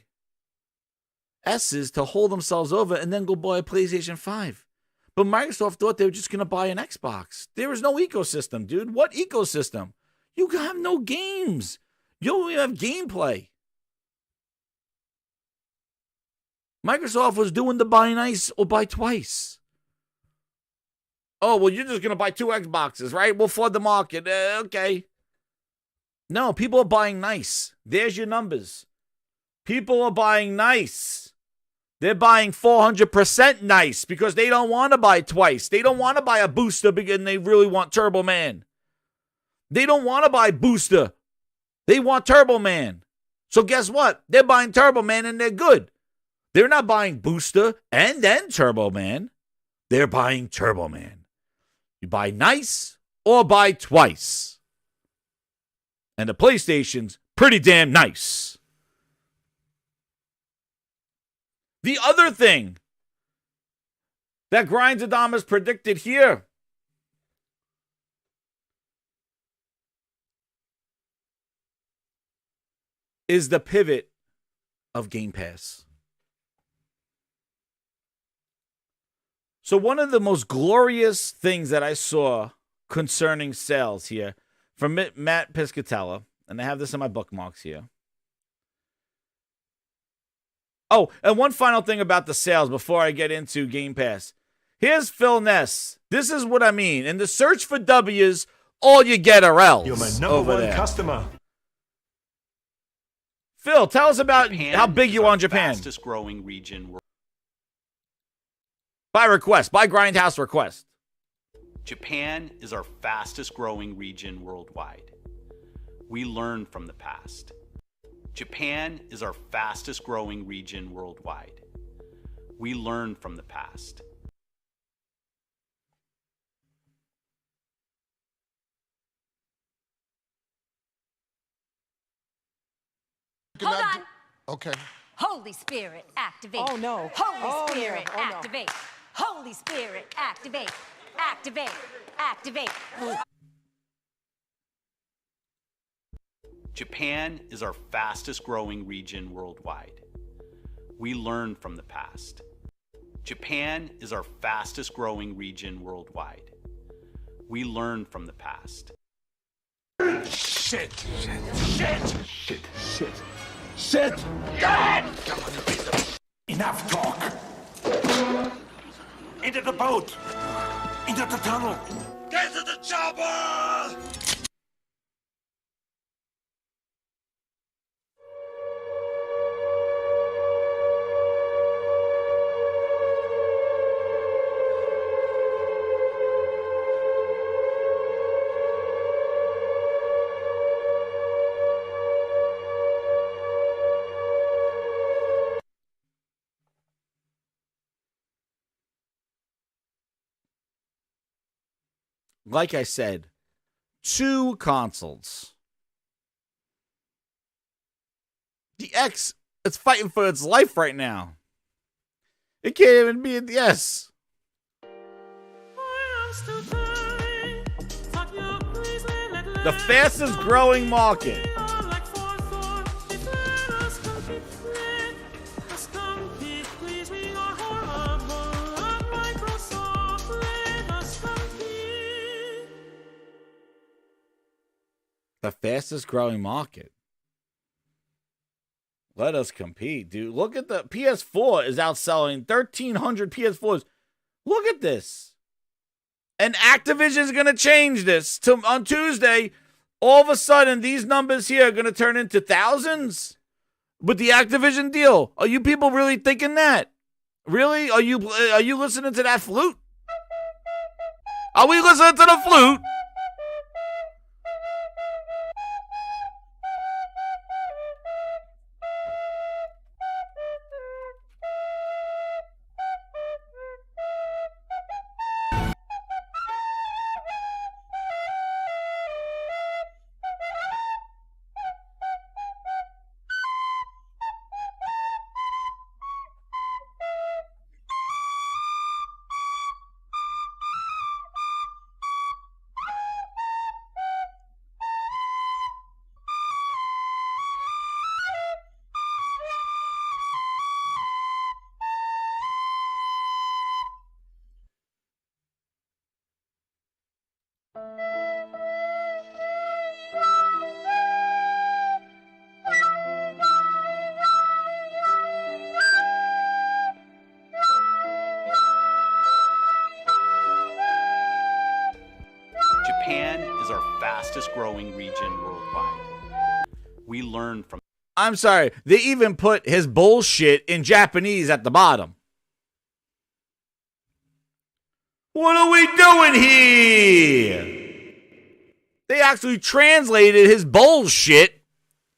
S's to hold themselves over and then go buy a PlayStation 5. But Microsoft thought they were just going to buy an Xbox. There was no ecosystem, dude. What ecosystem? You have no games. You don't even have gameplay. Microsoft was doing the buy nice or buy twice. Oh, well, you're just going to buy 2 Xboxes, right? We'll flood the market. Okay. No, people are buying nice. There's your numbers. People are buying nice. They're buying 400% nice because they don't want to buy twice. They don't want to buy a booster because they really want Turbo Man. They don't want to buy booster. They want Turbo Man. So guess what? They're buying Turbo Man and they're good. They're not buying booster and then Turbo Man. They're buying Turbo Man. You buy nice or buy twice. And the PlayStation's pretty damn nice. The other thing that Grindstamps predicted here. Is the pivot of Game Pass. So one of the most glorious things that I saw concerning sales here from Matt Piscatella, and I have this in my bookmarks here. Oh, and one final thing about the sales before I get into Game Pass. Here's Phil Ness. This is what I mean. In the search for W's, all you get are L's. You're my number one customer. Phil, tell us about how big you are in Japan. Fastest growing region. By request, by Grindhouse request. Japan is our fastest growing region worldwide. We learn from the past. Japan is our fastest growing region worldwide. We learn from the past. Hold on. Okay. Holy Spirit, activate. Oh, no. Holy Oh, Spirit, no. Oh, no. activate. Holy Spirit, activate. Activate. Activate. Japan is our fastest growing region worldwide. We learn from the past. Japan is our fastest growing region worldwide. We learn from the past. Shit. Enough talk. Into the boat. Into the tunnel. Get to the chopper! Like I said, 2 consoles. The X, it's fighting for its life right now. It can't even be a yes. The fastest growing market. The fastest growing market. Let us compete, dude. Look at the PS4 is outselling 1,300 PS4s. Look at this. And Activision's going to change this. On Tuesday, all of a sudden, these numbers here are going to turn into thousands with the Activision deal. Are you people really thinking that? Really? Are you listening to that flute? Are we listening to the flute? Growing region worldwide. We learn from. I'm sorry. They even put his bullshit in Japanese at the bottom. What are we doing here? They actually translated his bullshit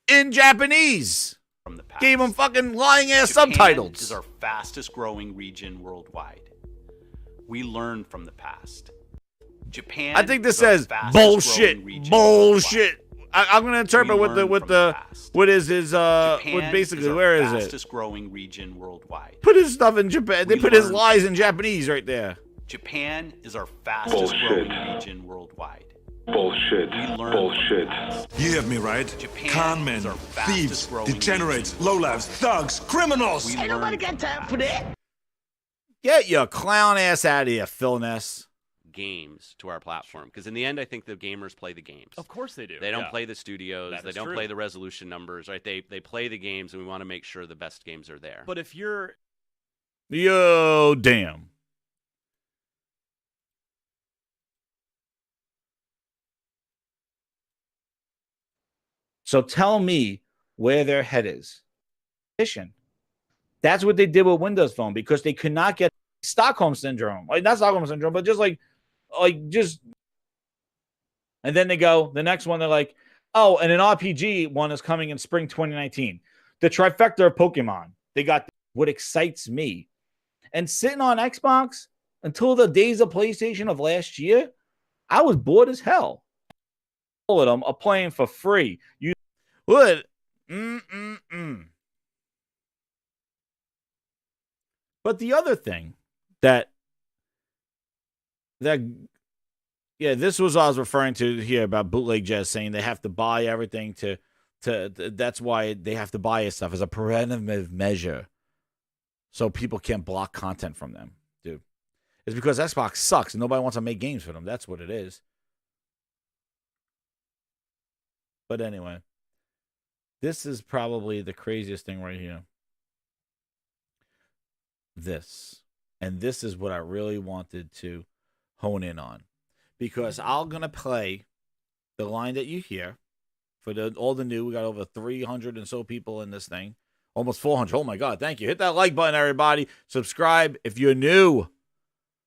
in Japanese. From the past. Gave him fucking lying ass Japan subtitles. Is our fastest growing region worldwide. We learn from the past. Japan. I think this says bullshit. Bullshit. I'm going to interpret what is his what basically where is it? Fastest growing region worldwide. Put his stuff in Japan. They put his lies in Japanese right there. Japan is our fastest growing region worldwide. Bullshit. Bullshit. You heard me right. Japan Con men, is our thieves, fastest growing degenerates, lowlifes, thugs, criminals. Ain't nobody got time for that. Get your clown ass out of here, Phil Ness. Games to our platform, because in the end I think the gamers play the games. Of course they do. They don't play the studios. They don't true. play the resolution numbers, right? They play the games, and we want to make sure the best games are there. But if you're Yo, damn. So tell me where their head is. That's what they did with Windows Phone, because they could not get Stockholm Syndrome. Like, not Stockholm Syndrome, but just and then they go, the next one, they're like, oh, and an RPG one is coming in spring 2019. The trifecta of Pokemon. They got what excites me. And sitting on Xbox until the days of PlayStation of last year, I was bored as hell. All of them are playing for free. You would. But the other thing that this was what I was referring to here about Bootleg Jazz saying they have to buy everything to that's why they have to buy his stuff as a preventive measure so people can't block content from them, dude. It's because Xbox sucks and nobody wants to make games for them. That's what it is. But anyway, this is probably the craziest thing right here. This is what I really wanted to hone in on, because I'm gonna play the line that you hear for all the new. We got over 300 and so people in this thing, almost 400. Oh my God! Thank you. Hit that like button, everybody. Subscribe if you're new,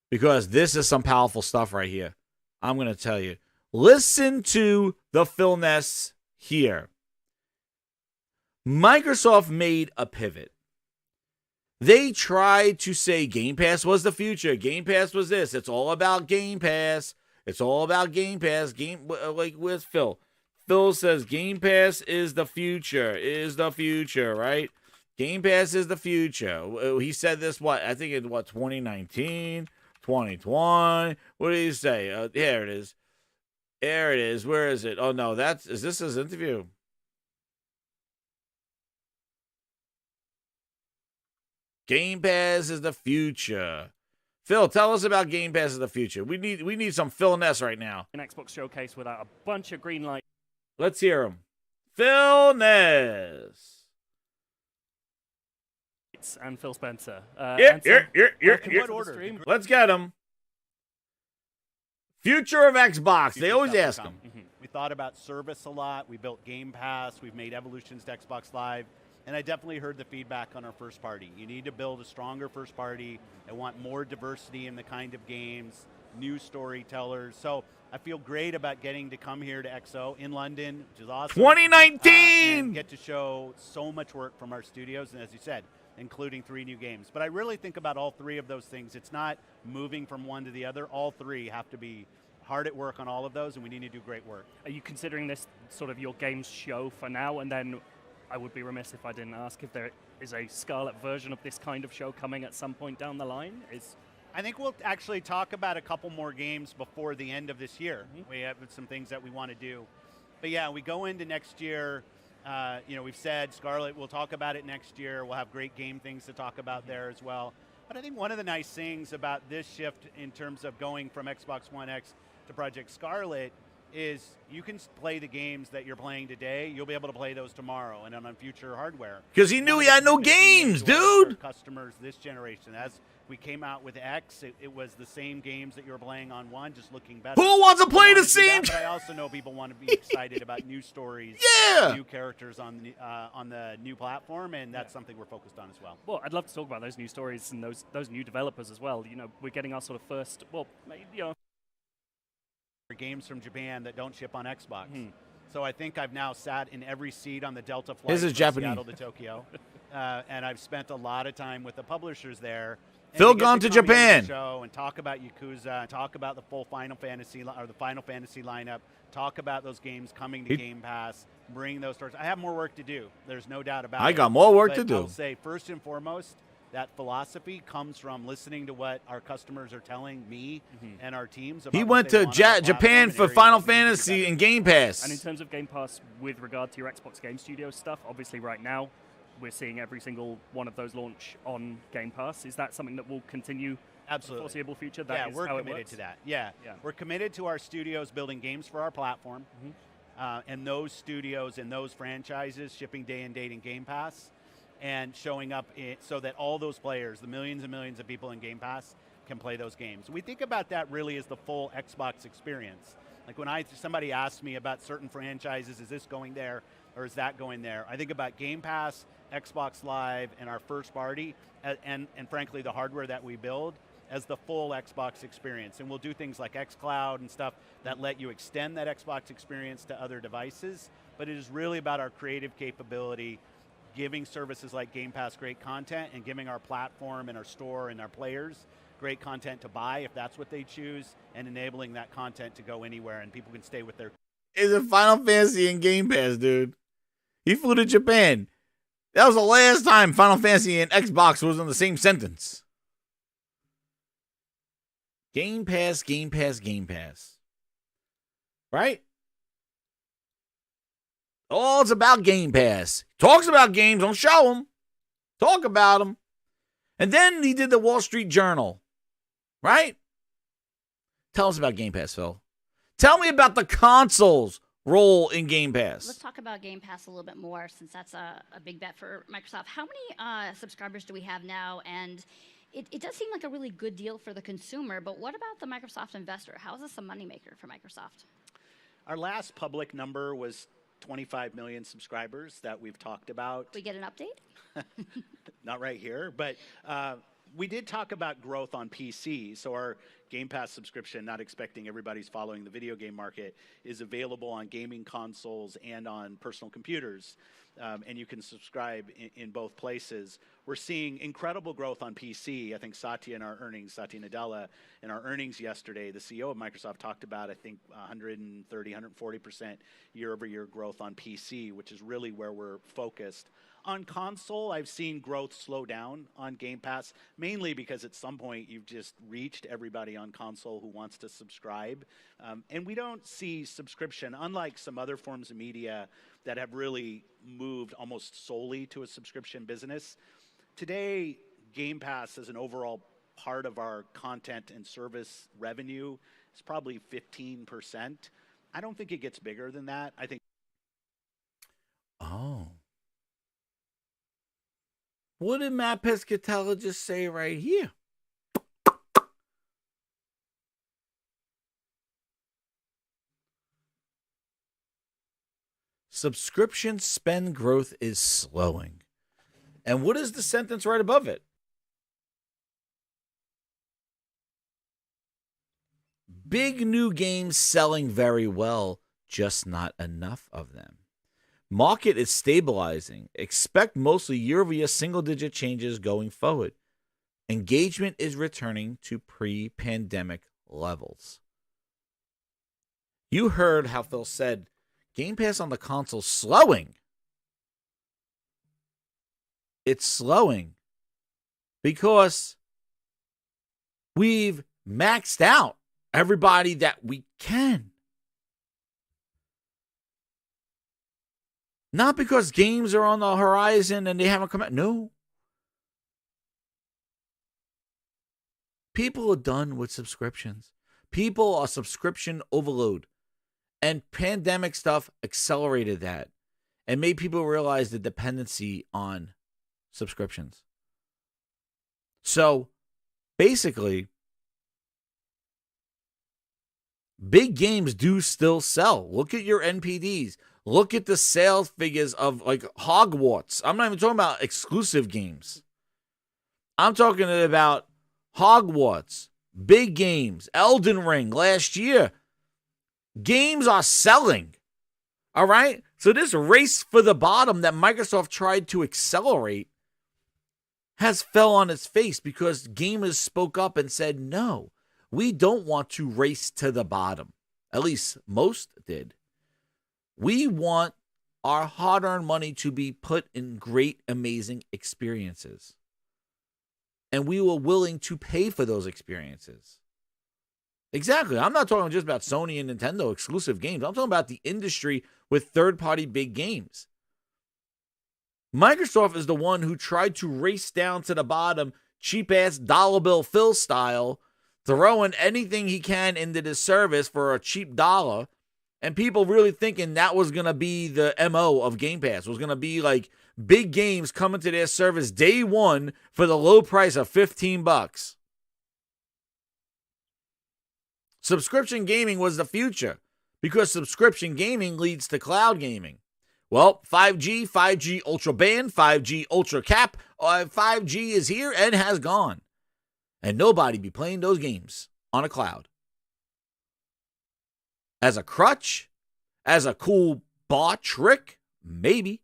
because this is some powerful stuff right here. I'm gonna tell you. Listen to the Phil Ness here. Microsoft made a pivot. They tried to say Game Pass was the future. Game Pass was this. It's all about Game Pass. It's all about Game Pass. Where's Phil? Phil says Game Pass is the future. Right? Game Pass is the future. He said this, I think in 2019, 2020. What did he say? Here it is. There it is. Where is it? Oh, no, is this his interview? Game Pass is the future. Phil, tell us about Game Pass is the future. We need some Phil Ness right now. An Xbox showcase without a bunch of green light. Let's hear him. Phil Ness. And Phil Spencer. Here. Let's get him. Future of Xbox. They always ask him. We thought about service a lot. We built Game Pass. We've made evolutions to Xbox Live. And I definitely heard the feedback on our first party. You need to build a stronger first party. I want more diversity in the kind of games, new storytellers. So I feel great about getting to come here to XO in London, which is awesome. 2019! And get to show so much work from our studios, and as you said, including 3 new games. But I really think about all 3 of those things. It's not moving from one to the other. All 3 have to be hard at work on all of those, and we need to do great work. Are you considering this sort of your games show for now, and then I would be remiss if I didn't ask if there is a Scarlet version of this kind of show coming at some point down the line? I think we'll actually talk about a couple more games before the end of this year. We have some things that we want to do. But yeah, we go into next year. We've said Scarlet, we'll talk about it next year. We'll have great game things to talk about there as well. But I think one of the nice things about this shift in terms of going from Xbox One X to Project Scarlet is you can play the games that you're playing today. You'll be able to play those tomorrow and on future hardware. Because he knew he had no games, dude. Customers this generation. As we came out with X, it was the same games that you were playing on One, just looking better. Who wants to play the same? But I also know people want to be excited about new stories, new characters on the new platform, and that's something we're focused on as well. Well, I'd love to talk about those new stories and those new developers as well. We're getting our sort of first, games from Japan that don't ship on Xbox. So I think I've now sat in every seat on the Delta flight This is from Japanese. Seattle to Tokyo. and I've spent a lot of time with the publishers there. And Phil get gone to come into the Japan. show and talk about Yakuza, talk about the full Final Fantasy or the Final Fantasy lineup, talk about those games coming to Game Pass, bring those stores. I have more work to do. There's no doubt about it. I got more work to But do. I'll say first and foremost, that philosophy comes from listening to what our customers are telling me and our teams. About He what went they to want on our Japan platform for and Final areas that we need to do Fantasy better. and Game Pass. And in terms of Game Pass, with regard to your Xbox Game Studios stuff, obviously right now we're seeing every single one of those launch on Game Pass. Is that something that will continue Absolutely. for the foreseeable future? Yeah, Is we're how it committed works? to that. Yeah. We're committed to our studios building games for our platform, and those studios and those franchises shipping day and date in Game Pass, and showing up so that all those players, the millions and millions of people in Game Pass, can play those games. We think about that really as the full Xbox experience. Like when somebody asks me about certain franchises, is this going there or is that going there? I think about Game Pass, Xbox Live, and our first party, and frankly the hardware that we build as the full Xbox experience. And we'll do things like xCloud and stuff that let you extend that Xbox experience to other devices. But it is really about our creative capability, giving services like Game Pass great content, and giving our platform and our store and our players great content to buy if that's what they choose, and enabling that content to go anywhere and people can stay with their... Is it Final Fantasy and Game Pass, dude? He flew to Japan. That was the last time Final Fantasy and Xbox was in the same sentence. Game Pass, Game Pass, Game Pass. Right? Oh, it's about Game Pass. Talks about games, don't show them. Talk about them. And then he did the Wall Street Journal. Right? Tell us about Game Pass, Phil. Tell me about the console's role in Game Pass. Let's talk about Game Pass a little bit more, since that's a big bet for Microsoft. How many subscribers do we have now? And it does seem like a really good deal for the consumer, but what about the Microsoft investor? How is this a moneymaker for Microsoft? Our last public number was 25 million subscribers that we've talked about. We get an update? Not right here, but we did talk about growth on PC. So our Game Pass subscription, not expecting everybody's following the video game market, is available on gaming consoles and on personal computers. And you can subscribe in both places. We're seeing incredible growth on PC. I think Satya Nadella, in our earnings yesterday, the CEO of Microsoft, talked about, I think, 130, 140% year-over-year growth on PC, which is really where we're focused. On console, I've seen growth slow down on Game Pass, mainly because at some point you've just reached everybody on console who wants to subscribe. And we don't see subscription, unlike some other forms of media that have really moved almost solely to a subscription business. Today, Game Pass as an overall part of our content and service revenue is probably 15%. I don't think it gets bigger than that. I think. Oh. What did Matt Pescatella just say right here? Subscription spend growth is slowing. And what is the sentence right above it? Big new games selling very well, just not enough of them. Market is stabilizing. Expect mostly year-over-year single-digit changes going forward. Engagement is returning to pre-pandemic levels. You heard how Phil said Game Pass on the console slowing. It's slowing because we've maxed out everybody that we can. Not because games are on the horizon and they haven't come out. No. People are done with subscriptions. People are subscription overload. And pandemic stuff accelerated that and made people realize the dependency on subscriptions. So basically, big games do still sell. Look at your NPDs. Look at the sales figures of like Hogwarts. I'm not even talking about exclusive games. I'm talking about Hogwarts, big games, Elden Ring last year. Games are selling. All right? So this race for the bottom that Microsoft tried to accelerate has fell on its face because gamers spoke up and said, no, we don't want to race to the bottom. At least most did. We want our hard-earned money to be put in great, amazing experiences. And we were willing to pay for those experiences. Exactly. I'm not talking just about Sony and Nintendo exclusive games. I'm talking about the industry with third-party big games. Microsoft is the one who tried to race down to the bottom, cheap-ass dollar bill Phil style, throwing anything he can into this service for a cheap dollar, and people really thinking that was going to be the MO of Game Pass. It was going to be like big games coming to their service day one for the low price of $15. Subscription gaming was the future because subscription gaming leads to cloud gaming. Well, 5G Ultra Band, 5G Ultra Cap, 5G is here and has gone. And nobody be playing those games on a cloud. As a crutch, as a cool bot trick, maybe.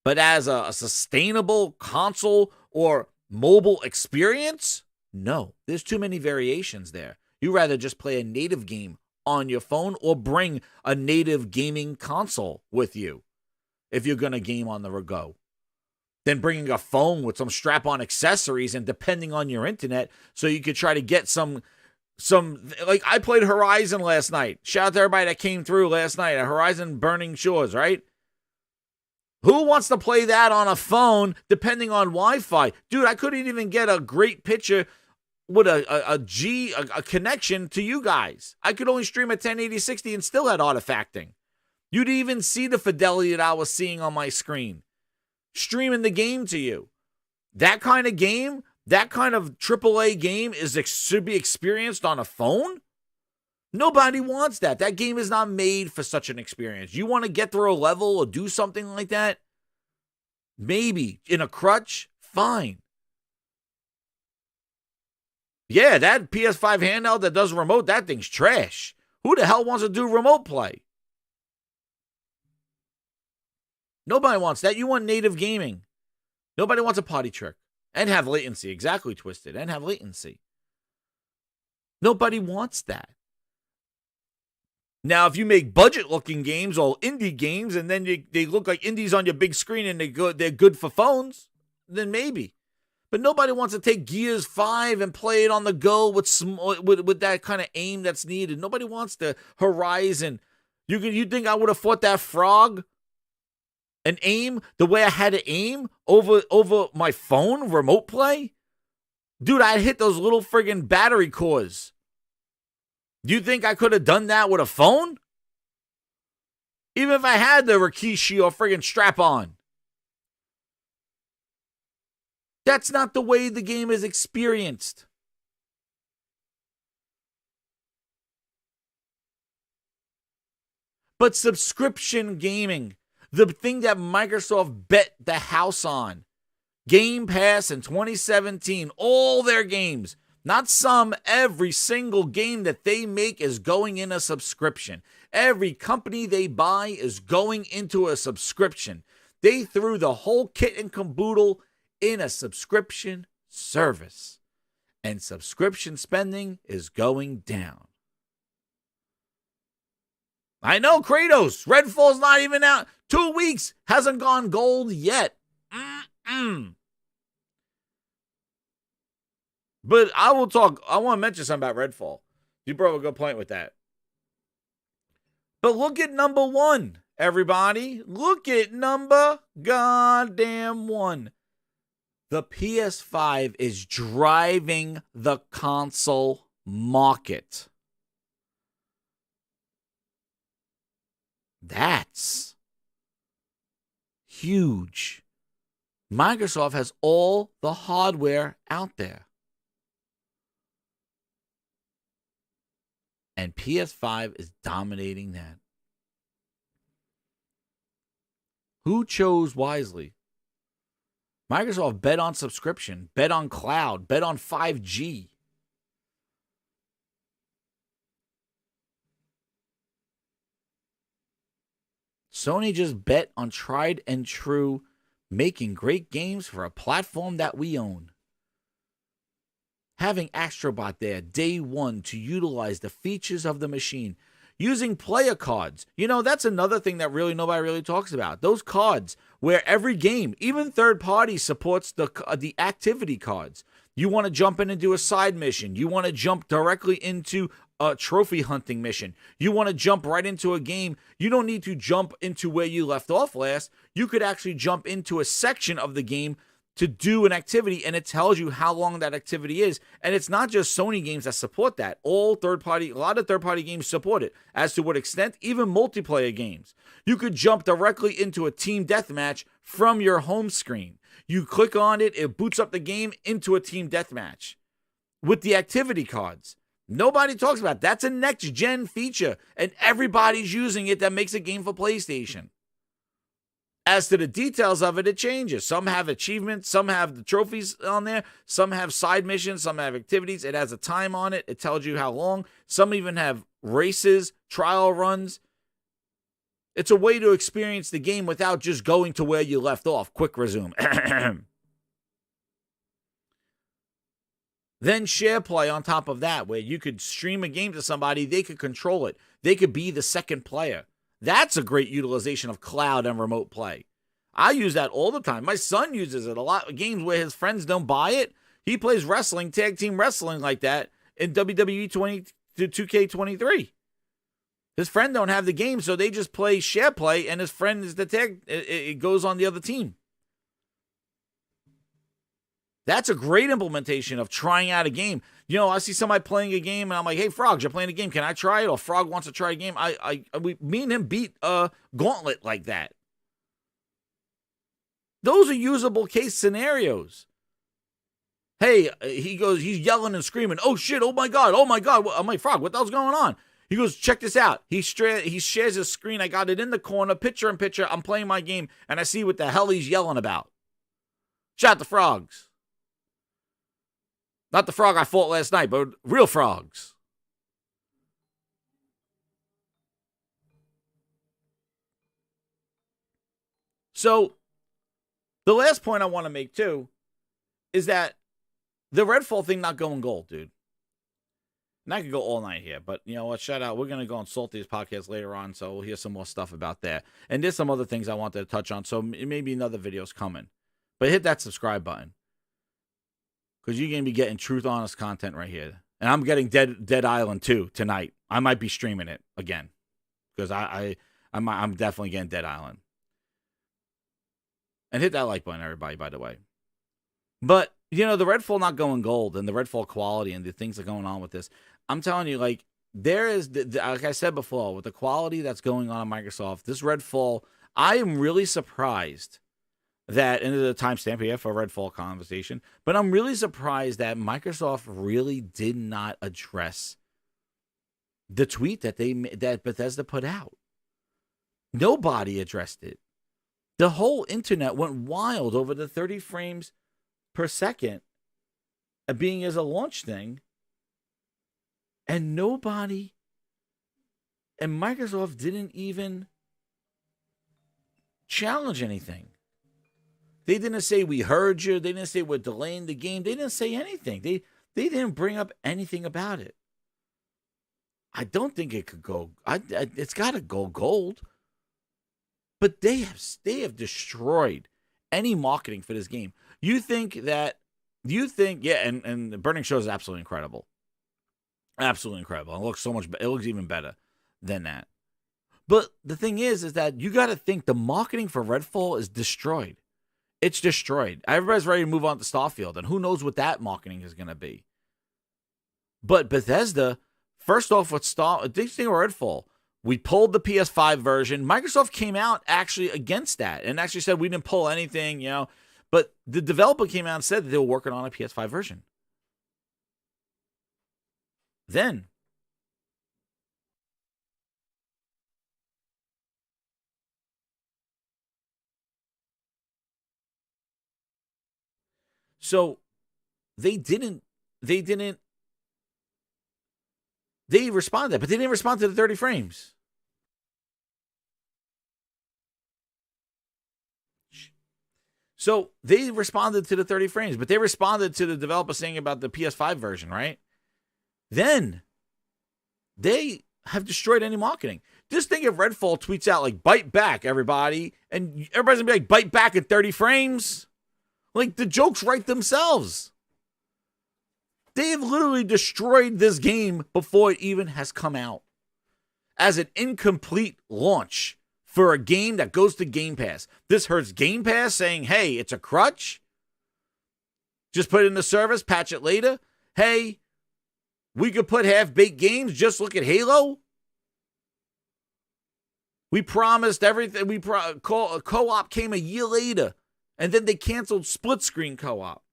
But as a sustainable console or mobile experience, no. There's too many variations there. You'd rather just play a native game on your phone or bring a native gaming console with you if you're going to game on the go. Then bringing a phone with some strap-on accessories and depending on your internet so you could try to get some like I played Horizon last night. Shout out to everybody that came through last night at Horizon Burning Shores, right? Who wants to play that on a phone depending on Wi-Fi? Dude, I couldn't even get a great picture with a connection to you guys. I could only stream at 1080-60 and still had artifacting. You'd even see the fidelity that I was seeing on my screen. Streaming the game to you. That kind of game, that kind of AAA game should be experienced on a phone? Nobody wants that. That game is not made for such an experience. You want to get through a level or do something like that? Maybe. In a crutch? Fine. Yeah, that PS5 handheld that does remote, that thing's trash. Who the hell wants to do remote play? Nobody wants that. You want native gaming. Nobody wants a potty trick. And have latency. Exactly, Twisted. And have latency. Nobody wants that. Now, if you make budget-looking games or indie games, and then they look like indies on your big screen and they're good for phones, then maybe. But nobody wants to take Gears 5 and play it on the go with that kind of aim that's needed. Nobody wants the Horizon. You think I would have fought that frog and aim the way I had to aim over my phone remote play? Dude, I'd hit those little friggin' battery cores. Do you think I could have done that with a phone? Even if I had the Rikishi or friggin' strap on. That's not the way the game is experienced. But subscription gaming, the thing that Microsoft bet the house on, Game Pass in 2017, all their games, not some, every single game that they make is going in a subscription. Every company they buy is going into a subscription. They threw the whole kit and caboodle in a subscription service. And subscription spending is going down. I know, Kratos. Redfall's not even out. 2 weeks. Hasn't gone gold yet. But I will talk. I want to mention something about Redfall. You brought up a good point with that. But look at number one, everybody. Look at number goddamn one. The PS5 is driving the console market. That's huge. Microsoft has all the hardware out there. And PS5 is dominating that. Who chose wisely? Microsoft bet on subscription, bet on cloud, bet on 5G. Sony just bet on tried and true making great games for a platform that we own. Having Astrobot there day one to utilize the features of the machine. Using player cards. You know, that's another thing that really nobody really talks about. Those cards where every game, even third party, supports the activity cards. You want to jump in and do a side mission. You want to jump directly into a trophy hunting mission. You want to jump right into a game. You don't need to jump into where you left off last. You could actually jump into a section of the game to do an activity, and it tells you how long that activity is. And it's not just Sony games that support that. A lot of third-party games support it. As to what extent, even multiplayer games. You could jump directly into a team deathmatch from your home screen. You click on it, it boots up the game into a team deathmatch with the activity cards. Nobody talks about it. That's a next-gen feature, and everybody's using it. That makes a game for PlayStation. As to the details of it, it changes. Some have achievements, some have the trophies on there, some have side missions, some have activities. It has a time on it. It tells you how long. Some even have races, trial runs. It's a way to experience the game without just going to where you left off. Quick resume. Then share play on top of that, where you could stream a game to somebody, they could control it. They could be the second player. That's a great utilization of cloud and remote play. I use that all the time. My son uses it a lot. Games where his friends don't buy it. He plays wrestling, tag team wrestling like that in WWE 2K23. His friend don't have the game, so they just play share play, and his friend is the tag. It goes on the other team. That's a great implementation of trying out a game. You know, I see somebody playing a game, and I'm like, "Hey, Frogs, you're playing a game. Can I try it?" Or Frog wants to try a game. Me and him beat Gauntlet like that. Those are usable case scenarios. Hey, he's yelling and screaming. Oh shit! Oh my god! Oh my god! I'm like, Frog, what the hell's going on? He goes, check this out. He shares his screen. I got it in the corner, picture in picture. I'm playing my game, and I see what the hell he's yelling about. Shout out to Frogs. Not the frog I fought last night, but real frogs. So, the last point I want to make, too, is that the Redfall thing not going gold, dude. And I could go all night here, but you know what? Shout out. We're going to go on Salty's podcast later on, so we'll hear some more stuff about that. And there's some other things I wanted to touch on, so maybe another video's coming. But hit that subscribe button. Because you're going to be getting truth, honest content right here. And I'm getting Dead Island 2 tonight. I might be streaming it again. Because I'm definitely getting Dead Island. And hit that like button, everybody, by the way. But, you know, the Redfall not going gold and the Redfall quality and the things that are going on with this. I'm telling you, like, there is, like I said before, with the quality that's going on Microsoft, this Redfall, I am really surprised that, and there's a timestamp here for Redfall conversation, but I'm really surprised that Microsoft really did not address the tweet that Bethesda put out. Nobody addressed it. The whole internet went wild over the 30 frames per second being as a launch thing, and nobody, and Microsoft didn't even challenge anything. They didn't say we heard you. They didn't say we're delaying the game. They didn't say anything. They didn't bring up anything about it. I don't think it could go. It's got to go gold. But they have destroyed any marketing for this game. Yeah, and the Burning Show is absolutely incredible. Absolutely incredible. It looks so much. It looks even better than that. But the thing is that you got to think the marketing for Redfall is destroyed. It's destroyed. Everybody's ready to move on to Starfield, and who knows what that marketing is going to be. But Bethesda, first off, with this thing with Redfall, we pulled the PS5 version. Microsoft came out actually against that and actually said we didn't pull anything, you know. But the developer came out and said that they were working on a PS5 version. Then, so they responded, but they didn't respond to the 30 frames. So they responded to the 30 frames, but they responded to the developer saying about the PS5 version, right? Then they have destroyed any marketing. Just think if Redfall tweets out like, bite back, everybody, and everybody's gonna be like, bite back at 30 frames. Like, the jokes write themselves. They have literally destroyed this game before it even has come out as an incomplete launch for a game that goes to Game Pass. This hurts Game Pass saying, hey, it's a crutch. Just put it in the service, patch it later. Hey, we could put half-baked games. Just look at Halo. We promised everything. Co-op came a year later, and then they canceled split-screen co-op.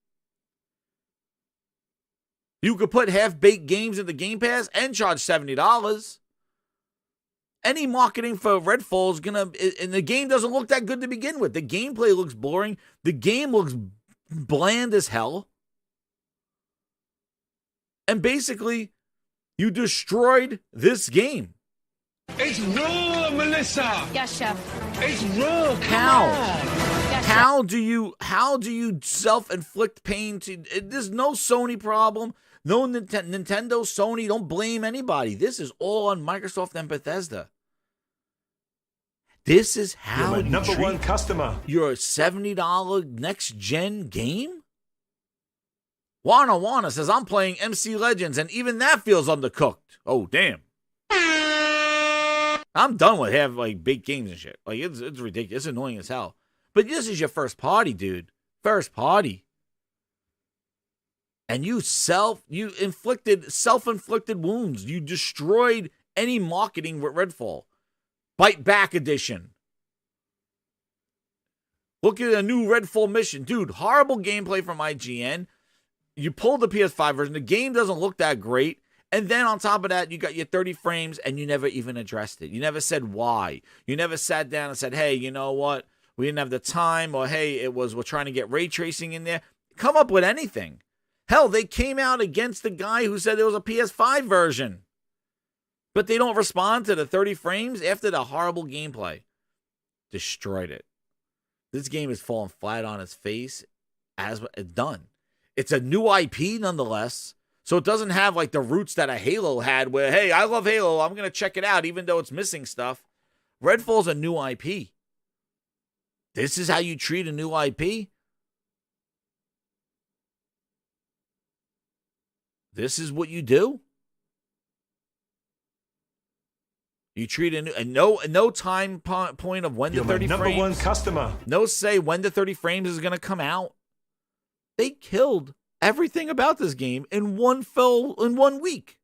You could put half-baked games in the Game Pass and charge $70. Any marketing for Redfall is going to... And the game doesn't look that good to begin with. The gameplay looks boring. The game looks bland as hell. And basically, you destroyed this game. It's raw, Melissa. Yes, Chef. It's raw. How? Yes, How do you self-inflict pain to... There's no Sony problem. No Nintendo, Sony. Don't blame anybody. This is all on Microsoft and Bethesda. This is how You're my number one customer. Your $70 next-gen game? Wana says, I'm playing MC Legends, and even that feels undercooked. Oh, damn. I'm done with having, like, big games and shit. Like, it's ridiculous. It's annoying as hell. But this is your first party, dude. First party. And you self-inflicted wounds. You destroyed any marketing with Redfall. Bite Back Edition. Look at a new Redfall mission. Dude, horrible gameplay from IGN. You pulled the PS5 version. The game doesn't look that great. And then on top of that, you got your 30 frames and you never even addressed it. You never said why. You never sat down and said, hey, you know what? We didn't have the time, or hey, we're trying to get ray tracing in there. Come up with anything. Hell, they came out against the guy who said there was a PS5 version. But they don't respond to the 30 frames after the horrible gameplay. Destroyed it. This game is falling flat on its face as done. It's a new IP nonetheless. So it doesn't have like the roots that a Halo had where, hey, I love Halo. I'm going to check it out even though it's missing stuff. Redfall's a new IP. This is how you treat a new IP? This is what you do? You treat no time point of when You're the 30 my number frames. one customer. No say when the 30 frames is going to come out. They killed everything about this game in one week.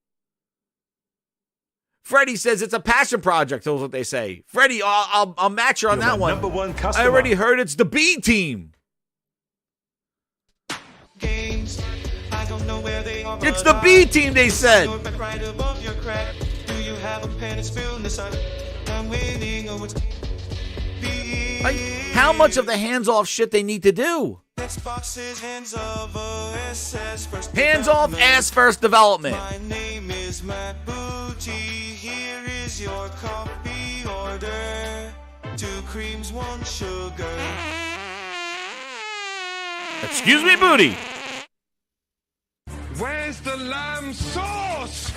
Freddie says it's a passion project. That's what they say. Freddie, I'll match you on You're that my one. number one customer. I already heard it's the B team. Games, I don't know where they are, It's but the B team, they said. Right above your crack. Do you have a pen and spill in the sun? I'm waiting. Oh, it's Like, how much of the hands-off shit they need to do? Xbox's hands off, SS first Hands-off ass first development. My name is Matt Booty. Here is your coffee order. 2 creams, 1 sugar. Excuse me, Booty. Where's the lamb sauce?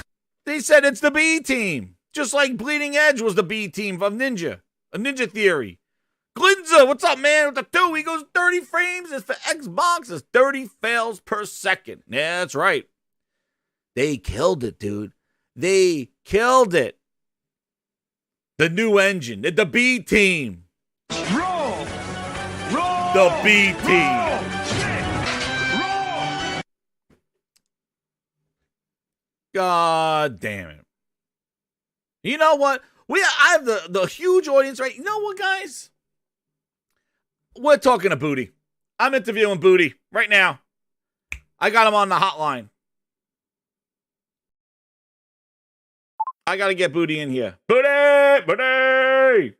They said it's the B team. Just like Bleeding Edge was the B team of Ninja. A Ninja Theory. Glinza, what's up, man? With the 2, he goes 30 frames. It's for Xbox. It's 30 fails per second. Yeah, that's right. They killed it, dude. They killed it. The new engine. The B team. Roll! Roll! The B team. Roll! God damn it. You know what? I have the huge audience, right? You know what, guys? We're talking to Booty. I'm interviewing Booty right now. I got him on the hotline. I got to get Booty in here. Booty! Booty!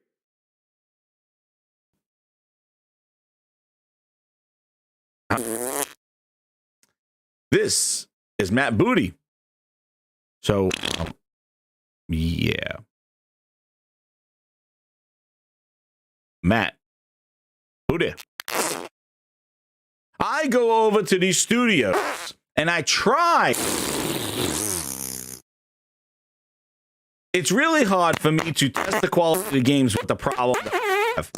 This is Matt Booty. So, yeah. Matt. Booty. I go over to these studios and I try. It's really hard for me to test the quality of the games with the problem that I have.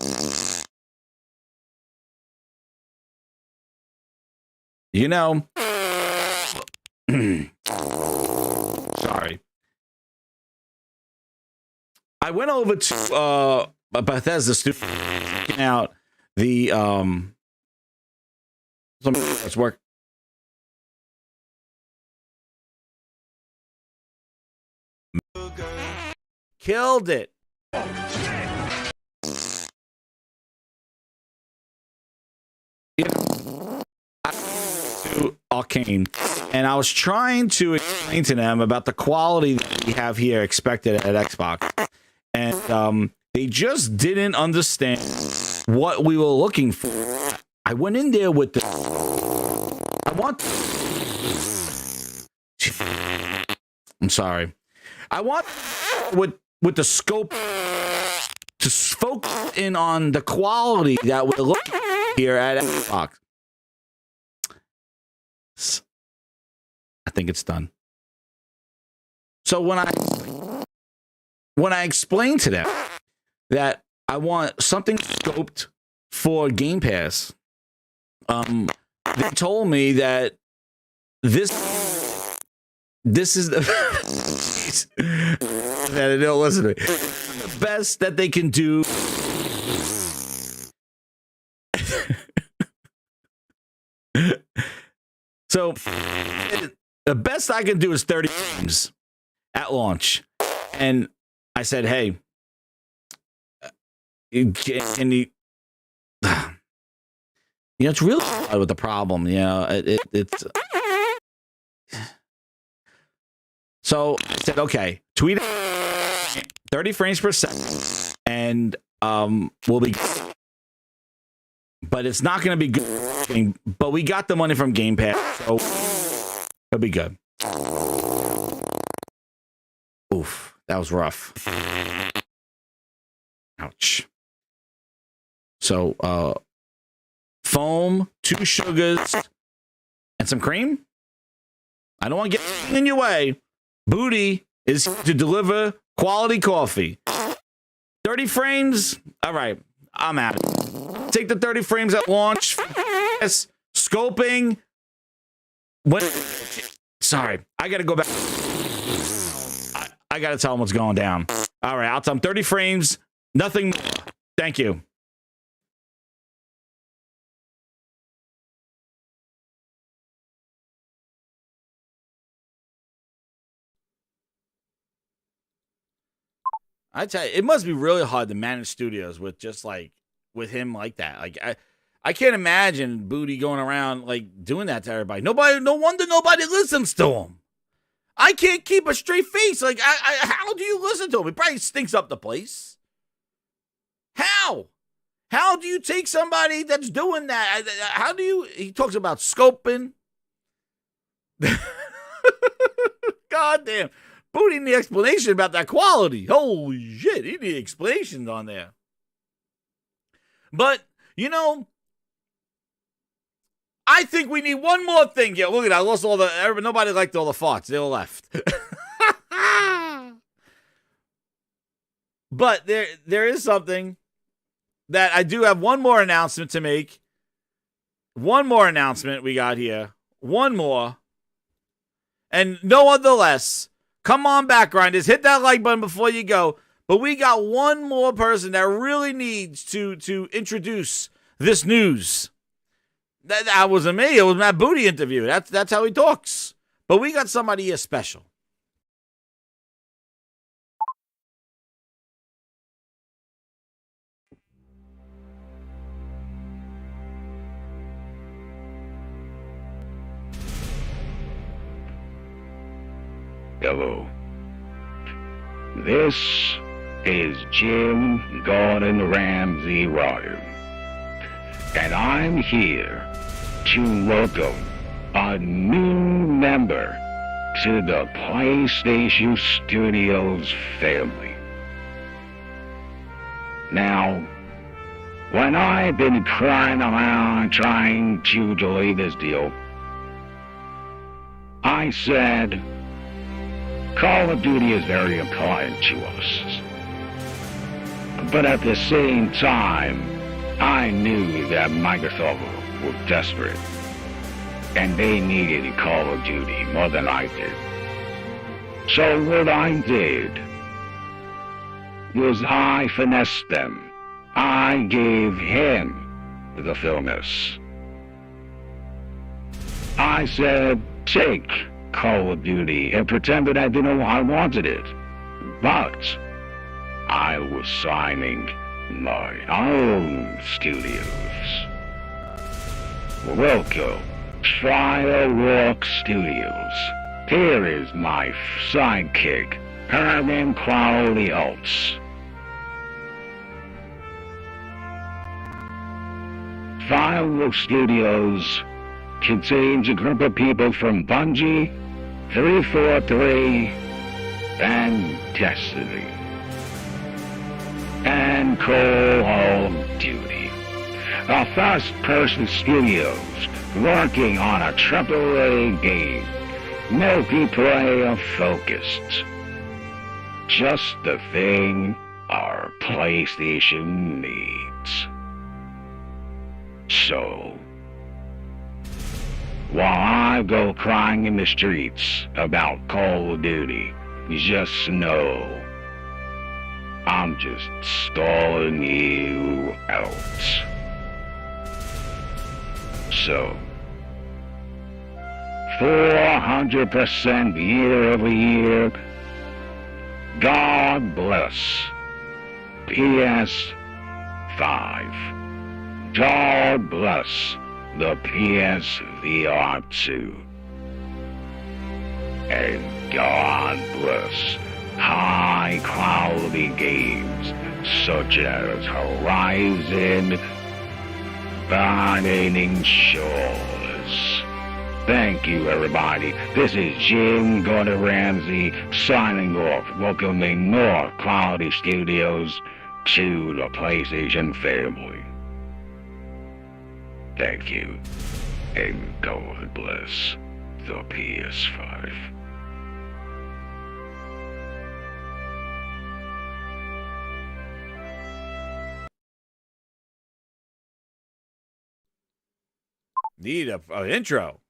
You know, sorry. I went over to Bethesda Studio, checking out the let's work. Killed it. To Arcane, and I was trying to explain to them about the quality that we have here expected at Xbox, and they just didn't understand what we were looking for. I went in there with the I'm sorry. I want with the scope to focus in on the quality that we're looking here at Xbox. I think it's done. So when I explained to them that I want something scoped for Game Pass, they told me that this is the that they don't listen to me. The best that they can do. So the best I can do is 30 games at launch. And I said, hey, can you, it's really hard with the problem. It's so I said, okay, tweet 30 frames per second and we'll be good. But it's not going to be good. But we got the money from Game Pass, so it'll be good. Oof, that was rough. Ouch. So, foam, 2 sugars, and some cream. I don't want to get in your way. Booty is to deliver quality coffee. 30 frames. All right, I'm out. Take the 30 frames at launch. Yes, scoping. Sorry, I got to go back. I got to tell them what's going down. All right, I'll tell them 30 frames, nothing more. Thank you. I tell you, it must be really hard to manage studios with just like with him like that. Like I can't imagine Booty going around like doing that to everybody. No wonder nobody listens to him. I can't keep a straight face. Like how do you listen to him? He probably stinks up the place. How? How do you take somebody that's doing that? How do you? He talks about scoping. God damn. Booty need the explanation about that quality. Holy shit, he need explanations on there. But, I think we need one more thing. Yeah, look at that. I lost nobody liked all the farts. They all left. But there is something that I do have one more announcement to make. One more announcement we got here. One more. And no other less. Come on back, Grinders. Hit that like button before you go. But we got one more person that really needs to introduce this news. That wasn't me. It was my Booty interview. That's how he talks. But we got somebody here special. Hello. This is Jim Gordon Ramsay Royer, and I'm here to welcome a new member to the PlayStation Studios family. Now, when I've been crying around trying to delay this deal, I said, Call of Duty is very important to us. But at the same time, I knew that Microsoft was desperate, and they needed Call of Duty more than I did. So what I did was I finessed them. I gave him the Filmus. I said, take Call of Duty, and pretended I didn't know I wanted it. But I was signing my own studios. Welcome, Firewalk Studios. Here is my sidekick, Herman Quality Alts. Firewalk Studios contains a group of people from Bungie, 343, and Destiny, and Call of Duty. A first-person studios working on a AAA game, multiplayer focused. Just the thing our PlayStation needs. So, while I go crying in the streets about Call of Duty, just know I'm just stalling you out. So, 400% year over year, God bless PS5. God bless the PSVR 2. And God bless high quality games such as Horizon, Burning Shores. Thank you, everybody. This is Jim Gordon Ramsay signing off, welcoming more quality studios to the PlayStation family. Thank you, and God bless the PS5. Need a intro.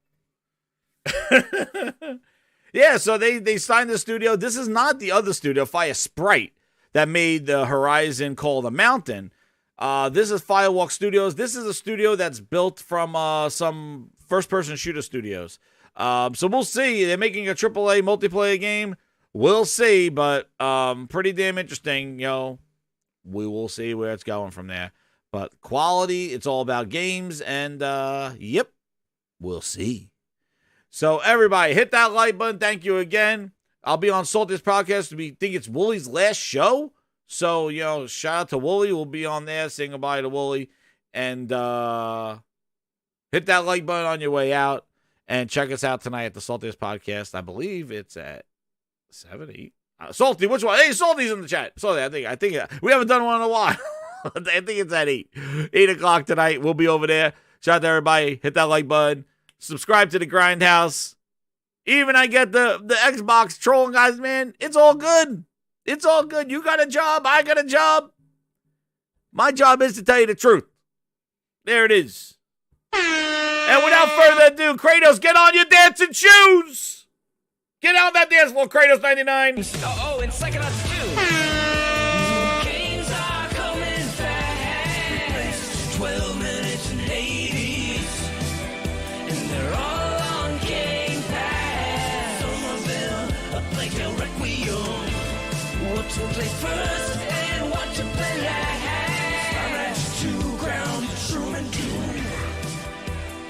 Yeah, so they signed the studio. This is not the other studio, Fire Sprite, that made the Horizon Call the Mountain. This is Firewalk Studios. This is a studio that's built from some first-person shooter studios. So we'll see. They're making a AAA multiplayer game. We'll see, but pretty damn interesting. You know, we will see where it's going from there. But quality, it's all about games, and yep, we'll see. So everybody, hit that like button. Thank you again. I'll be on Salty's podcast. We think it's Woolie's last show. So, you know, shout out to Woolie. We'll be on there saying goodbye to Woolie. And hit that like button on your way out. And check us out tonight at the Salty's podcast. I believe it's at 7, 8. Salty, which one? Hey, Salty's in the chat. Salty, I think we haven't done one in a while. I think it's at 8. 8 o'clock tonight. We'll be over there. Shout out to everybody. Hit that like button. Subscribe to the Grindhouse. Even I get the Xbox trolling guys, man. It's all good. It's all good. You got a job. I got a job. My job is to tell you the truth. There it is. And without further ado, Kratos, get on your dancing shoes. Get out that dance floor, Kratos 99. Oh, and second up too. Games are coming fast. 12 minutes and 80s. And they're all on Game Pass. Somerville, a Plague Tale Requiem. What to play first and what to play last.